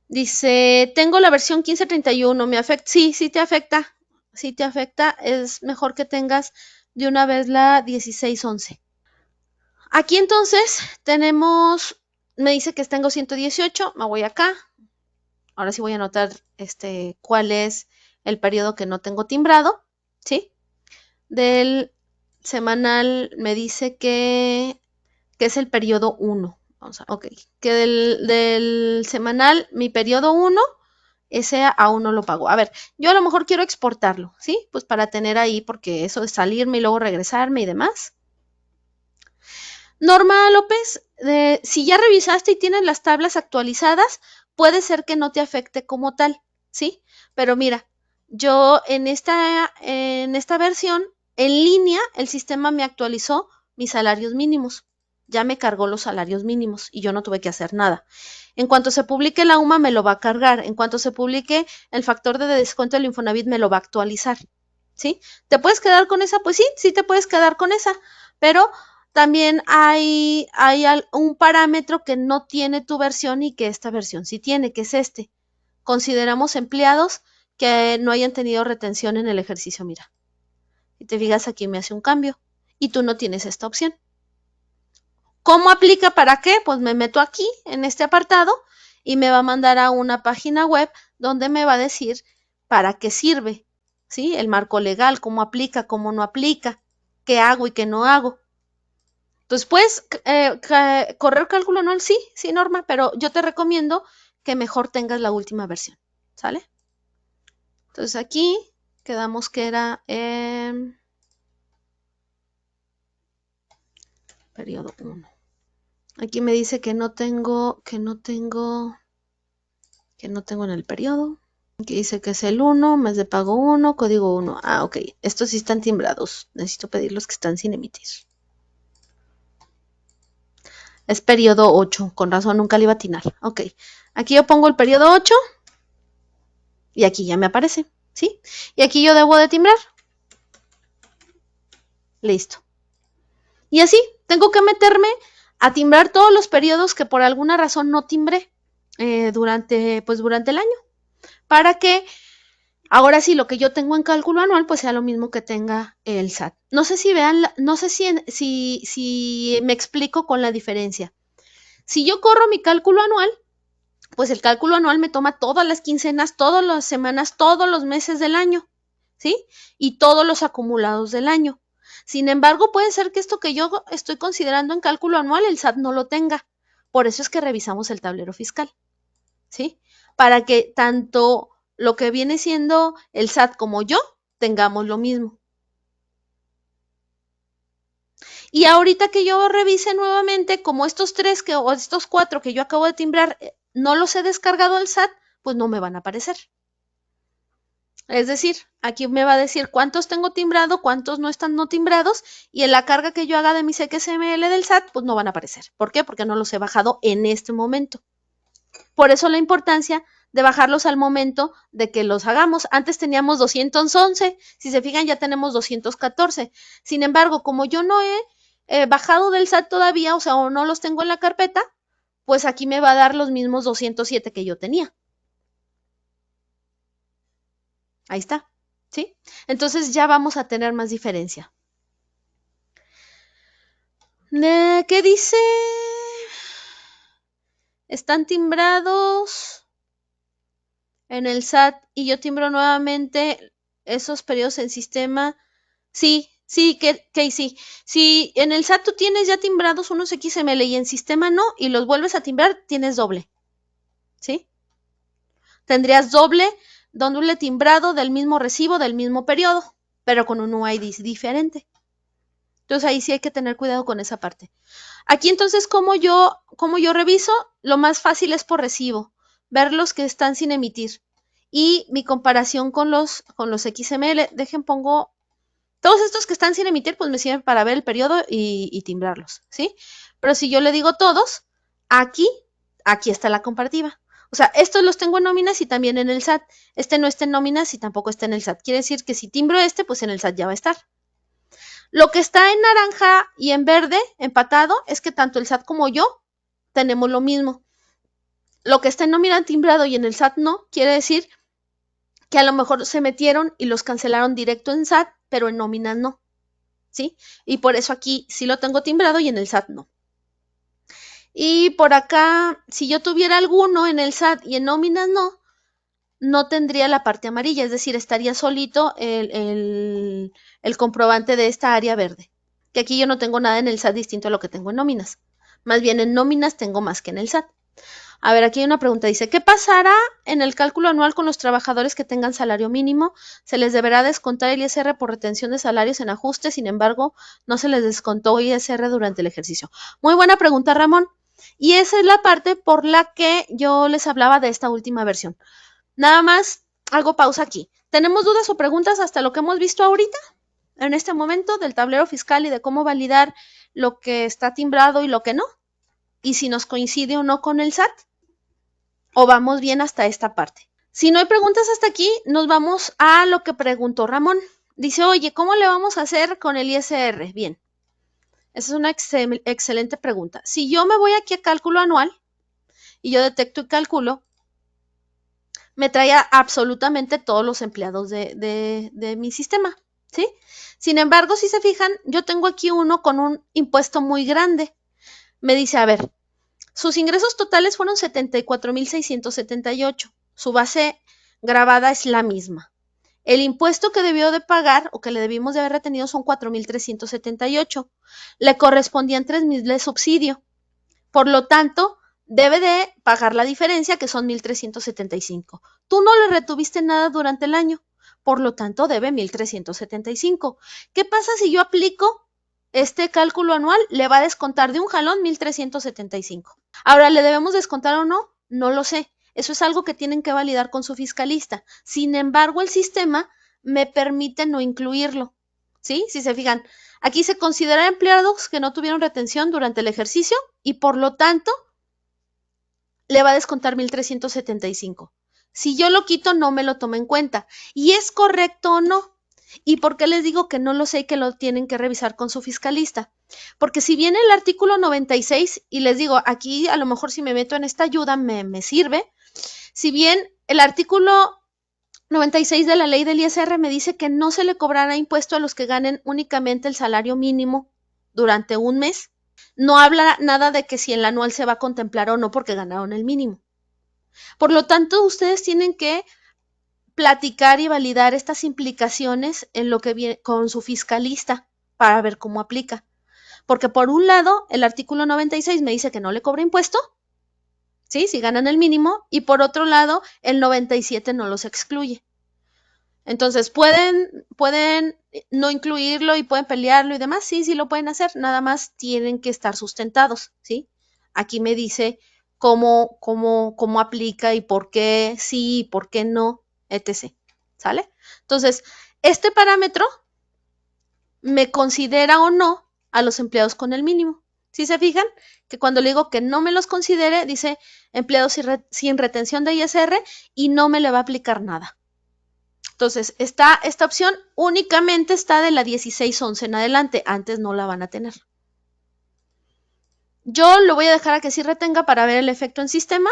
[SPEAKER 1] Dice, tengo la versión 15.31, ¿me afecta? Sí te afecta. Sí te afecta, es mejor que tengas de una vez la 16.11. Aquí entonces tenemos, me dice que tengo 118, me voy acá. Ahora sí voy a anotar cuál es el periodo que no tengo timbrado, ¿sí? Del semanal me dice que es el periodo 1. Vamos a, ok, que del semanal, mi periodo 1 ese aún no lo pago. A ver, yo a lo mejor quiero exportarlo, ¿sí? Pues para tener ahí, porque eso de salirme y luego regresarme y demás. Norma López, si ya revisaste y tienes las tablas actualizadas, puede ser que no te afecte como tal, ¿sí? Pero mira, yo en esta versión, en línea, el sistema me actualizó mis salarios mínimos. Ya me cargó los salarios mínimos y yo no tuve que hacer nada. En cuanto se publique la UMA, me lo va a cargar. En cuanto se publique el factor de descuento del Infonavit, me lo va a actualizar, ¿sí? ¿Te puedes quedar con esa? Pues sí, sí te puedes quedar con esa, pero también hay un parámetro que no tiene tu versión y que esta versión sí tiene, que es este. Consideramos empleados que no hayan tenido retención en el ejercicio. Mira, si te fijas aquí me hace un cambio y tú no tienes esta opción. ¿Cómo aplica para qué? Pues me meto aquí en este apartado y me va a mandar a una página web donde me va a decir para qué sirve, ¿sí? El marco legal, cómo aplica, cómo no aplica, qué hago y qué no hago. Entonces, ¿puedes correr cálculo anual? Sí, sí, Norma, pero yo te recomiendo que mejor tengas la última versión, ¿sale? Entonces aquí quedamos que era periodo 1. Aquí me dice que no tengo en el periodo. Aquí dice que es el 1, mes de pago 1, código 1. Ah, ok. Estos sí están timbrados. Necesito pedir los que están sin emitir. Es periodo 8. Con razón, nunca le iba a atinar. Ok. Aquí yo pongo el periodo 8 y aquí ya me aparece, ¿sí? Y aquí yo debo de timbrar. Listo. Y así, tengo que meterme a timbrar todos los periodos que por alguna razón no timbré durante el año. Para que ahora sí lo que yo tengo en cálculo anual pues sea lo mismo que tenga el SAT. No sé si vean, no sé si me explico con la diferencia. Si yo corro mi cálculo anual, pues el cálculo anual me toma todas las quincenas, todas las semanas, todos los meses del año, ¿sí? Y todos los acumulados del año. Sin embargo, puede ser que esto que yo estoy considerando en cálculo anual, el SAT no lo tenga. Por eso es que revisamos el tablero fiscal, ¿sí? Para que tanto lo que viene siendo el SAT como yo tengamos lo mismo. Y ahorita que yo revise nuevamente, como estos 3 o estos 4 que yo acabo de timbrar, no los he descargado al SAT, pues no me van a aparecer. Es decir, aquí me va a decir cuántos tengo timbrado, cuántos no están no timbrados, y en la carga que yo haga de mi XML del SAT, pues no van a aparecer. ¿Por qué? Porque no los he bajado en este momento. Por eso la importancia de bajarlos al momento de que los hagamos. Antes teníamos 211, si se fijan ya tenemos 214. Sin embargo, como yo no he bajado del SAT todavía, o sea, o no los tengo en la carpeta, pues aquí me va a dar los mismos 207 que yo tenía. Ahí está, ¿sí? Entonces ya vamos a tener más diferencia. ¿Qué dice? Están timbrados en el SAT y yo timbro nuevamente esos periodos en sistema. Sí, sí, sí. Si en el SAT tú tienes ya timbrados unos XML y en sistema no, y los vuelves a timbrar, tienes doble, ¿sí? Tendrías doble timbrado del mismo recibo, del mismo periodo, pero con un UID diferente. Entonces ahí sí hay que tener cuidado con esa parte. Aquí entonces, ¿cómo yo reviso? Lo más fácil es por recibo, ver los que están sin emitir. Y mi comparación con los XML, pongo todos estos que están sin emitir, pues me sirven para ver el periodo y timbrarlos, ¿sí? Pero si yo le digo todos, aquí está la comparativa. O sea, estos los tengo en nóminas y también en el SAT. Este no está en nóminas y tampoco está en el SAT. Quiere decir que si timbro este, pues en el SAT ya va a estar. Lo que está en naranja y en verde, empatado, es que tanto el SAT como yo tenemos lo mismo. Lo que está en nómina timbrado y en el SAT no, quiere decir que a lo mejor se metieron y los cancelaron directo en SAT, pero en nómina no, ¿sí? Y por eso aquí sí lo tengo timbrado y en el SAT no. Y por acá, si yo tuviera alguno en el SAT y en nóminas no tendría la parte amarilla, es decir, estaría solito el comprobante de esta área verde. Que aquí yo no tengo nada en el SAT distinto a lo que tengo en nóminas. Más bien en nóminas tengo más que en el SAT. A ver, aquí hay una pregunta. Dice, ¿qué pasará en el cálculo anual con los trabajadores que tengan salario mínimo? Se les deberá descontar el ISR por retención de salarios en ajuste, sin embargo, no se les descontó ISR durante el ejercicio. Muy buena pregunta, Ramón. Y esa es la parte por la que yo les hablaba de esta última versión. Nada más hago pausa aquí. ¿Tenemos dudas o preguntas hasta lo que hemos visto ahorita? En este momento del tablero fiscal y de cómo validar lo que está timbrado y lo que no. Y si nos coincide o no con el SAT. ¿O vamos bien hasta esta parte? Si no hay preguntas hasta aquí, nos vamos a lo que preguntó Ramón. Dice, oye, ¿cómo le vamos a hacer con el ISR? Bien, esa es una excelente pregunta. Si yo me voy aquí a cálculo anual y yo detecto y calculo, me trae absolutamente todos los empleados de mi sistema, ¿sí? Sin embargo, si se fijan, yo tengo aquí uno con un impuesto muy grande. Me dice, a ver, sus ingresos totales fueron 74,678. Su base gravada es la misma. El impuesto que debió de pagar o que le debimos de haber retenido son 4,378. Le correspondían 3,000 de subsidio. Por lo tanto, debe de pagar la diferencia, que son 1,375. Tú no le retuviste nada durante el año. Por lo tanto, debe 1,375. ¿Qué pasa si yo aplico este cálculo anual? Le va a descontar de un jalón 1,375. Ahora, ¿le debemos descontar o no? No lo sé. Eso es algo que tienen que validar con su fiscalista. Sin embargo, el sistema me permite no incluirlo. ¿Sí? Si se fijan, aquí se considera empleados que no tuvieron retención durante el ejercicio y por lo tanto le va a descontar 1,375. Si yo lo quito, no me lo toma en cuenta. ¿Y es correcto o no? ¿Y por qué les digo que no lo sé y que lo tienen que revisar con su fiscalista? Porque si viene el artículo 96 y les digo, aquí a lo mejor si me meto en esta ayuda me sirve, si bien el artículo 96 de la ley del ISR me dice que no se le cobrará impuesto a los que ganen únicamente el salario mínimo durante un mes, no habla nada de que si en el anual se va a contemplar o no porque ganaron el mínimo. Por lo tanto, ustedes tienen que platicar y validar estas implicaciones en lo que viene con su fiscalista para ver cómo aplica. Porque por un lado, el artículo 96 me dice que no le cobra impuesto, ¿sí? Si ganan el mínimo, y por otro lado, el 97 no los excluye. Entonces, ¿pueden no incluirlo y pueden pelearlo y demás? Sí, sí lo pueden hacer, nada más tienen que estar sustentados, ¿sí? Aquí me dice cómo aplica y por qué sí y por qué no, etc. ¿Sale? Entonces, este parámetro me considera o no a los empleados con el mínimo. ¿Sí se fijan? Que cuando le digo que no me los considere, dice empleados sin retención de ISR y no me le va a aplicar nada. Entonces, esta opción únicamente está de la 1611 en adelante, antes no la van a tener. Yo lo voy a dejar a que sí retenga para ver el efecto en sistema.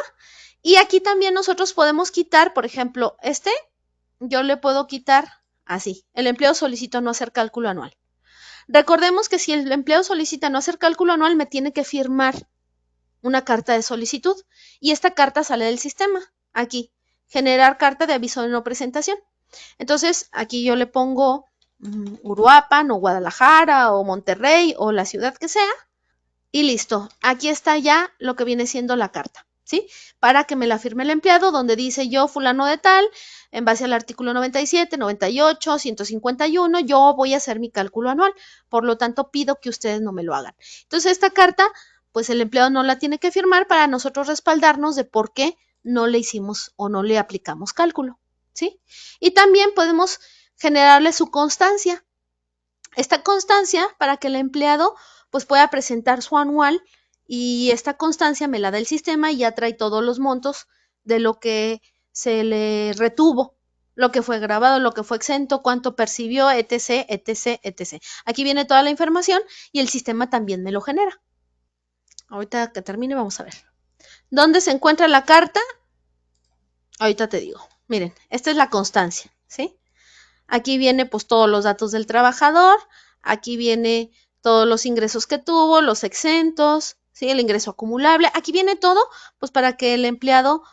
[SPEAKER 1] Y aquí también nosotros podemos quitar, por ejemplo, yo le puedo quitar así. El empleado solicita no hacer cálculo anual. Recordemos que si el empleado solicita no hacer cálculo anual, me tiene que firmar una carta de solicitud. Y esta carta sale del sistema. Aquí, generar carta de aviso de no presentación. Entonces, aquí yo le pongo Uruapan o Guadalajara o Monterrey o la ciudad que sea y listo. Aquí está ya lo que viene siendo la carta, ¿sí? Para que me la firme el empleado donde dice yo fulano de tal, en base al artículo 97, 98, 151, yo voy a hacer mi cálculo anual. Por lo tanto, pido que ustedes no me lo hagan. Entonces, esta carta, pues el empleado no la tiene que firmar para nosotros respaldarnos de por qué no le hicimos o no le aplicamos cálculo. ¿Sí? Y también podemos generarle su constancia. Esta constancia para que el empleado pues pueda presentar su anual y esta constancia me la da el sistema y ya trae todos los montos de lo que se le retuvo, lo que fue grabado, lo que fue exento, cuánto percibió, etc, etc, etc. Aquí viene toda la información y el sistema también me lo genera. Ahorita que termine vamos a ver. ¿Dónde se encuentra la carta? Ahorita te digo. Miren, esta es la constancia, ¿sí? Aquí viene pues todos los datos del trabajador, aquí viene todos los ingresos que tuvo, los exentos, ¿sí? El ingreso acumulable, aquí viene todo pues para que el empleado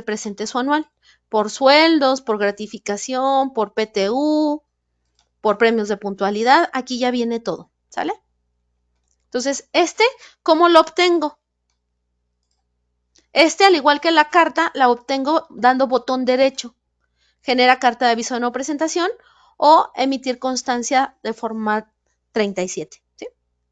[SPEAKER 1] presente su anual, por sueldos, por gratificación, por PTU, por premios de puntualidad, aquí ya viene todo, ¿sale? Entonces, ¿cómo lo obtengo? Al igual que la carta, la obtengo dando botón derecho. Genera carta de aviso de no presentación o emitir constancia de forma 37. ¿Sí?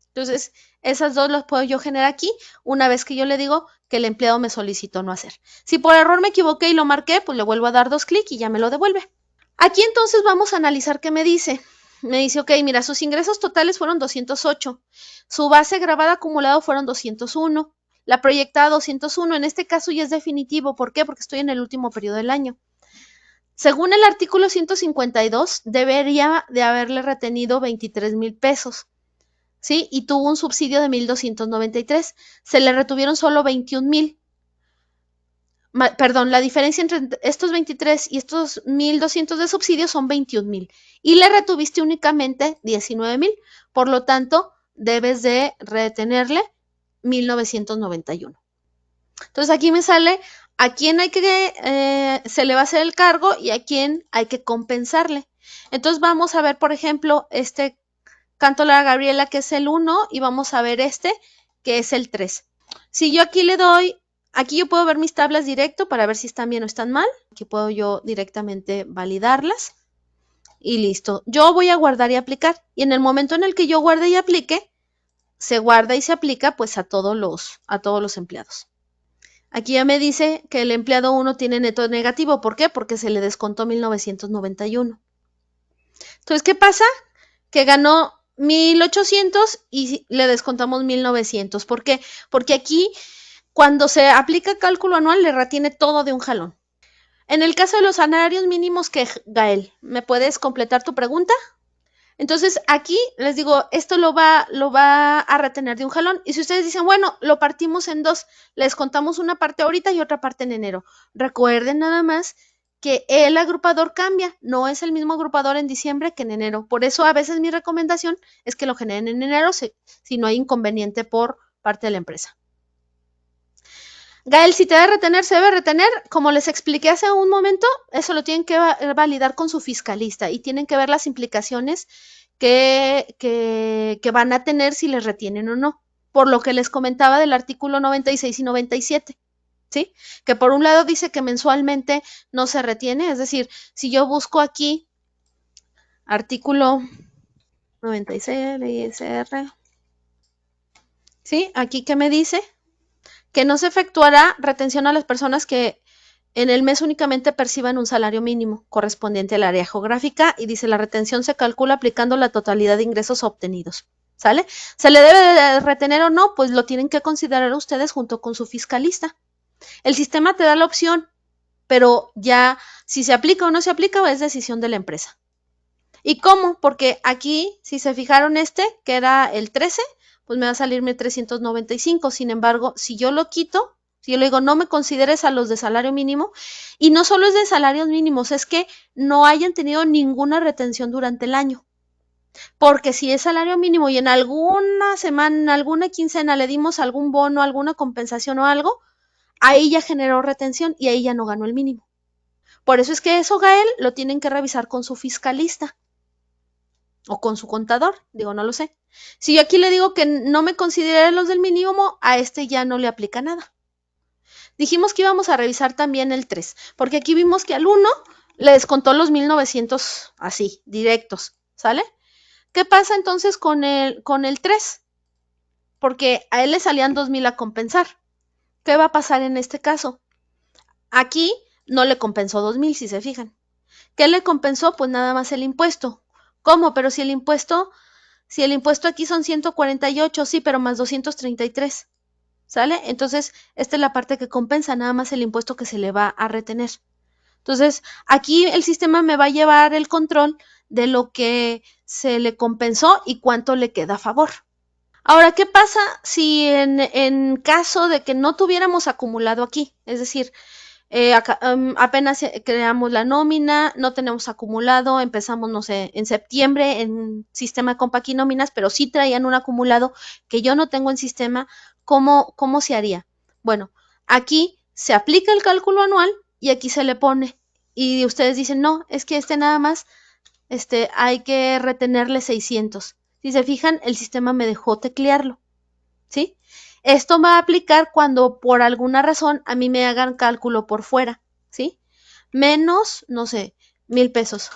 [SPEAKER 1] Entonces, esas dos las puedo yo generar aquí una vez que yo le digo que el empleado me solicitó no hacer. Si por error me equivoqué y lo marqué, pues le vuelvo a dar 2 clics y ya me lo devuelve. Aquí entonces vamos a analizar qué me dice. Me dice, ok, mira, sus ingresos totales fueron 208. Su base grabada acumulado fueron 201. La proyectada 201. En este caso ya es definitivo. ¿Por qué? Porque estoy en el último periodo del año. Según el artículo 152, debería de haberle retenido 23,000 pesos. ¿Sí? Y tuvo un subsidio de 1,293. Se le retuvieron solo 21,000. Perdón, la diferencia entre estos 23 y estos 1,200 de subsidio son 21,000 y le retuviste únicamente 19,000, por lo tanto debes de retenerle 1,991. Entonces aquí me sale a quién hay que se le va a hacer el cargo y a quién hay que compensarle. Entonces vamos a ver, por ejemplo, este Canto la Gabriela, que es el 1, y vamos a ver este, que es el 3. Si yo aquí le doy, aquí yo puedo ver mis tablas directo para ver si están bien o están mal. Aquí puedo yo directamente validarlas. Y listo. Yo voy a guardar y aplicar. Y en el momento en el que yo guarde y aplique, se guarda y se aplica pues a todos los empleados. Aquí ya me dice que el empleado 1 tiene neto negativo. ¿Por qué? Porque se le descontó 1,991. Entonces, ¿qué pasa? Que ganó 1,800 y le descontamos 1,900. ¿Por qué? Porque aquí, cuando se aplica cálculo anual, le retiene todo de un jalón. En el caso de los salarios mínimos, ¿qué, Gael? ¿Me puedes completar tu pregunta? Entonces, aquí les digo, esto lo va a retener de un jalón. Y si ustedes dicen, bueno, lo partimos en dos, les contamos una parte ahorita y otra parte en enero. Recuerden nada más que el agrupador cambia, no es el mismo agrupador en diciembre que en enero. Por eso a veces mi recomendación es que lo generen en enero si no hay inconveniente por parte de la empresa. Gael, si te debe retener, se debe retener. Como les expliqué hace un momento, eso lo tienen que validar con su fiscalista y tienen que ver las implicaciones que van a tener si les retienen o no. Por lo que les comentaba del artículo 96 y 97. ¿Sí? Que por un lado dice que mensualmente no se retiene, es decir, si yo busco aquí artículo 96, ley SR, ¿sí? Aquí que me dice que no se efectuará retención a las personas que en el mes únicamente perciban un salario mínimo correspondiente al área geográfica y dice la retención se calcula aplicando la totalidad de ingresos obtenidos. ¿Sale? ¿Se le debe de retener o no? Pues lo tienen que considerar ustedes junto con su fiscalista. El sistema te da la opción, pero ya si se aplica o no se aplica es decisión de la empresa. ¿Y cómo? Porque aquí, si se fijaron que era el 13, pues me va a salir 1,395. Sin embargo, si yo lo quito, si yo le digo no me consideres a los de salario mínimo, y no solo es de salarios mínimos, es que no hayan tenido ninguna retención durante el año. Porque si es salario mínimo y en alguna semana, en alguna quincena le dimos algún bono, alguna compensación o algo, ahí ya generó retención y ahí ya no ganó el mínimo. Por eso es que eso, Gael, lo tienen que revisar con su fiscalista o con su contador, digo, no lo sé. Si yo aquí le digo que no me considere los del mínimo, a este ya no le aplica nada. Dijimos que íbamos a revisar también el 3, porque aquí vimos que al 1 le descontó los 1,900 así, directos, ¿sale? ¿Qué pasa entonces con el 3? Porque a él le salían 2,000 a compensar. ¿Qué va a pasar en este caso? Aquí no le compensó 2,000, si se fijan. ¿Qué le compensó? Pues nada más el impuesto. ¿Cómo? Pero si el impuesto aquí son 148, sí, pero más 233. ¿Sale? Entonces, esta es la parte que compensa, nada más el impuesto que se le va a retener. Entonces, aquí el sistema me va a llevar el control de lo que se le compensó y cuánto le queda a favor. Ahora, ¿qué pasa si en caso de que no tuviéramos acumulado aquí? Es decir, apenas creamos la nómina, no tenemos acumulado, empezamos, no sé, en septiembre en sistema Compaquinóminas, pero sí traían un acumulado que yo no tengo en sistema. ¿Cómo se haría? Bueno, aquí se aplica el cálculo anual y aquí se le pone. Y ustedes dicen, no, es que nada más, hay que retenerle 600. Si se fijan, el sistema me dejó teclearlo, ¿sí? Esto va a aplicar cuando por alguna razón a mí me hagan cálculo por fuera, ¿sí? Menos, no sé, 1,000 pesos.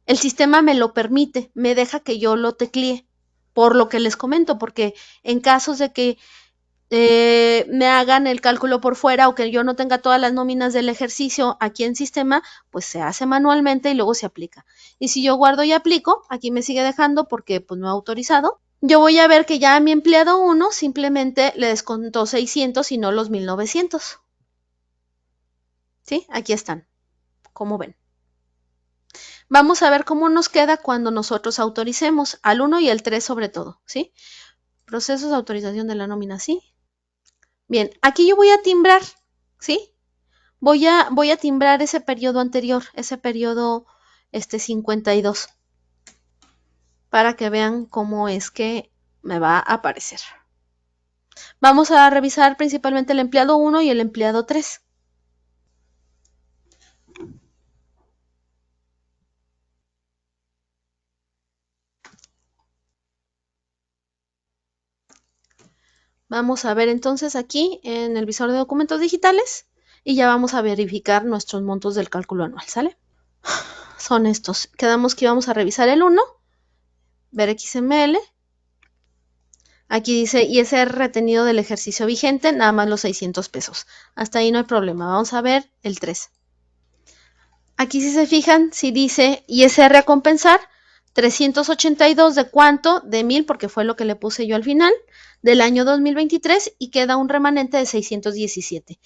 [SPEAKER 1] El sistema me lo permite, me deja que yo lo teclee, por lo que les comento, porque en casos de que me hagan el cálculo por fuera o que yo no tenga todas las nóminas del ejercicio aquí en sistema, pues se hace manualmente y luego se aplica. Y si yo guardo y aplico, aquí me sigue dejando porque pues no he autorizado, yo voy a ver que ya a mi empleado 1 simplemente le descontó 600 y no los 1,900. ¿Sí? Aquí están, como ven. Vamos a ver cómo nos queda cuando nosotros autoricemos al 1 y el 3 sobre todo, ¿sí? Procesos de autorización de la nómina, ¿sí? Bien, aquí yo voy a timbrar, ¿sí? Voy a timbrar ese periodo anterior, ese periodo 52, para que vean cómo es que me va a aparecer. Vamos a revisar principalmente el empleado 1 y el empleado 3. Vamos a ver entonces aquí en el visor de documentos digitales y ya vamos a verificar nuestros montos del cálculo anual, ¿sale? Son estos. Quedamos que íbamos a revisar el 1, ver XML. Aquí dice ISR retenido del ejercicio vigente, nada más los 600 pesos. Hasta ahí no hay problema. Vamos a ver el 3. Aquí si se fijan, si dice ISR a compensar, 382 de cuánto, de 1,000 porque fue lo que le puse yo al final, del año 2023 y queda un remanente de 617.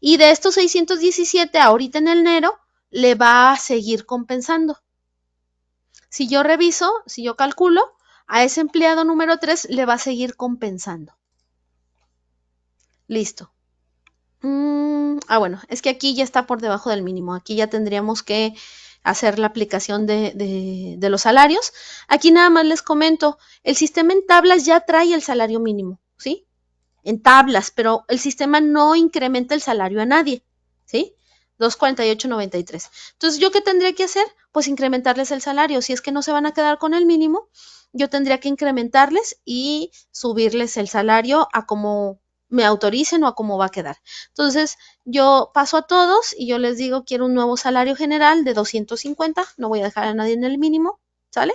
[SPEAKER 1] Y de estos 617, ahorita en enero, le va a seguir compensando. Si yo reviso, si yo calculo, a ese empleado número 3 le va a seguir compensando. Listo. Bueno, es que aquí ya está por debajo del mínimo. Aquí ya tendríamos que hacer la aplicación de los salarios. Aquí nada más les comento, el sistema en tablas ya trae el salario mínimo, ¿sí? En tablas, pero el sistema no incrementa el salario a nadie, ¿sí? 248.93. Entonces, ¿yo qué tendría que hacer? Pues incrementarles el salario. Si es que no se van a quedar con el mínimo, yo tendría que incrementarles y subirles el salario a como me autoricen o a cómo va a quedar. Entonces, yo paso a todos y yo les digo, quiero un nuevo salario general de 250, no voy a dejar a nadie en el mínimo, ¿sale?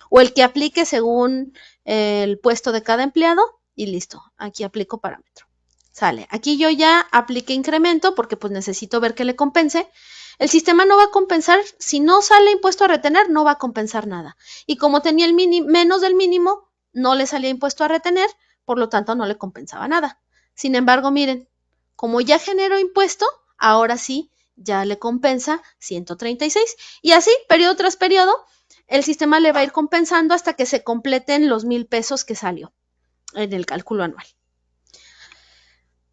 [SPEAKER 1] O el que aplique según el puesto de cada empleado y listo, aquí aplico parámetro. Sale, aquí yo ya apliqué incremento porque pues necesito ver que le compense. El sistema no va a compensar, si no sale impuesto a retener, no va a compensar nada. Y como tenía el menos del mínimo, no le salía impuesto a retener, por lo tanto no le compensaba nada. Sin embargo, miren, como ya generó impuesto, ahora sí ya le compensa 136. Y así, periodo tras periodo, el sistema le va a ir compensando hasta que se completen los 1,000 pesos que salió en el cálculo anual.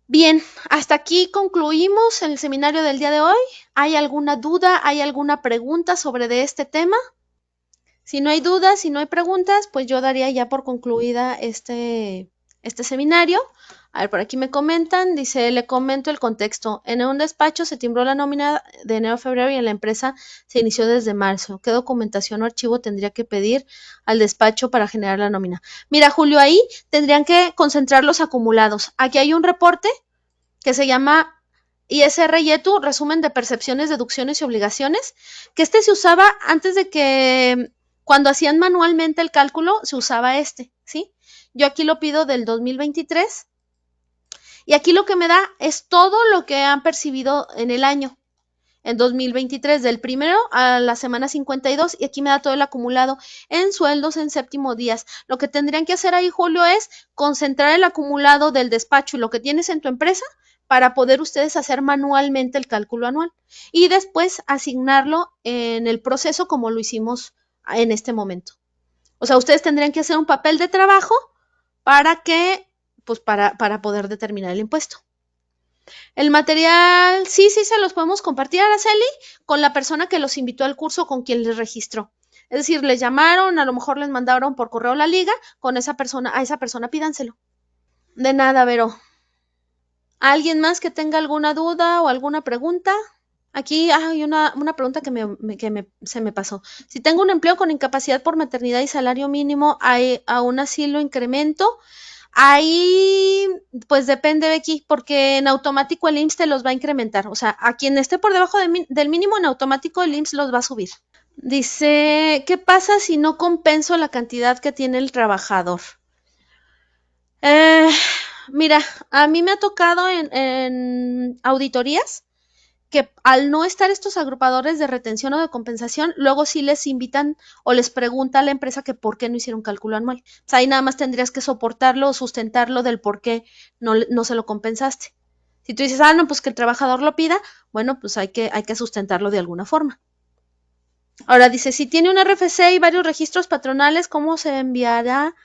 [SPEAKER 1] Bien, hasta aquí concluimos el seminario del día de hoy. ¿Hay alguna duda? ¿Hay alguna pregunta sobre de este tema? Si no hay dudas, si no hay preguntas, pues yo daría ya por concluida este seminario. A ver, por aquí me comentan, dice, le comento el contexto. En un despacho se timbró la nómina de enero a febrero y en la empresa se inició desde marzo. ¿Qué documentación o archivo tendría que pedir al despacho para generar la nómina? Mira, Julio, ahí tendrían que concentrar los acumulados. Aquí hay un reporte que se llama ISR YETU, resumen de percepciones, deducciones y obligaciones, que se usaba antes de que, cuando hacían manualmente el cálculo, se usaba ¿sí? Yo aquí lo pido del 2023 y aquí lo que me da es todo lo que han percibido en el año, en 2023, del primero a la semana 52, y aquí me da todo el acumulado en sueldos en séptimo días. Lo que tendrían que hacer ahí, Julio, es concentrar el acumulado del despacho y lo que tienes en tu empresa para poder ustedes hacer manualmente el cálculo anual y después asignarlo en el proceso como lo hicimos en este momento. O sea, ustedes tendrían que hacer un papel de trabajo para que, pues para poder determinar el impuesto. El material, sí, se los podemos compartir, Araceli, con la persona que los invitó al curso, con quien les registró. Es decir, les llamaron, a lo mejor les mandaron por correo la liga, con esa persona, a esa persona pídanselo. De nada, Vero. ¿Alguien más que tenga alguna duda o alguna pregunta? Aquí hay una pregunta que se me pasó. Si tengo un empleo con incapacidad por maternidad y salario mínimo, ¿aún así lo incremento? Ahí, pues depende, Becky, porque en automático el IMSS te los va a incrementar. O sea, a quien esté por debajo del mínimo, en automático el IMSS los va a subir. Dice, ¿qué pasa si no compenso la cantidad que tiene el trabajador? Mira, a mí me ha tocado en auditorías que al no estar estos agrupadores de retención o de compensación, luego sí les invitan o les pregunta a la empresa que por qué no hicieron cálculo anual. O sea, ahí nada más tendrías que soportarlo o sustentarlo del por qué no se lo compensaste. Si tú dices, no, pues que el trabajador lo pida, bueno, pues hay que sustentarlo de alguna forma. Ahora dice, si tiene un RFC y varios registros patronales, ¿cómo se enviará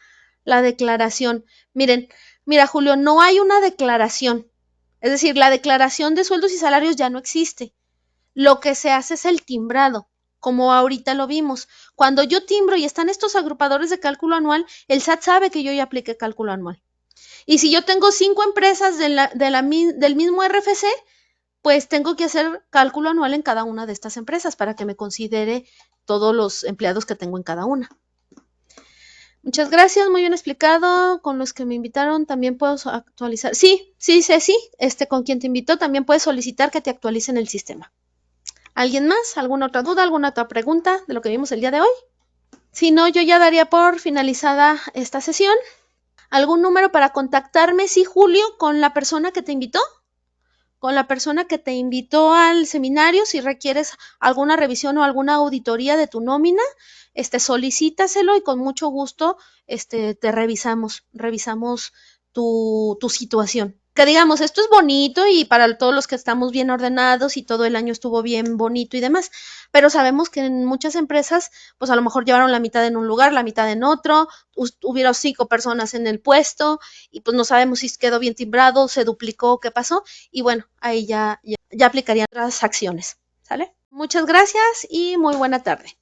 [SPEAKER 1] la declaración? Mira, Julio, no hay una declaración. Es decir, la declaración de sueldos y salarios ya no existe. Lo que se hace es el timbrado, como ahorita lo vimos. Cuando yo timbro y están estos agrupadores de cálculo anual, el SAT sabe que yo ya apliqué cálculo anual. Y si yo tengo 5 empresas del mismo RFC, pues tengo que hacer cálculo anual en cada una de estas empresas para que me considere todos los empleados que tengo en cada una. Muchas gracias, muy bien explicado. Con los que me invitaron también puedo actualizar. Sí, Ceci, con quien te invitó también puedes solicitar que te actualicen el sistema. ¿Alguien más? ¿Alguna otra duda? ¿Alguna otra pregunta de lo que vimos el día de hoy? Si no, yo ya daría por finalizada esta sesión. ¿Algún número para contactarme? Sí, Julio, con la persona que te invitó. Con la persona que te invitó al seminario, si requieres alguna revisión o alguna auditoría de tu nómina, solicítaselo y con mucho gusto te revisamos tu situación. Que digamos, esto es bonito y para todos los que estamos bien ordenados y todo el año estuvo bien bonito y demás, pero sabemos que en muchas empresas, pues a lo mejor llevaron la mitad en un lugar, la mitad en otro, hubieron 5 personas en el puesto y pues no sabemos si quedó bien timbrado, se duplicó, qué pasó, y bueno, ahí ya aplicarían otras acciones, ¿sale? Muchas gracias y muy buena tarde.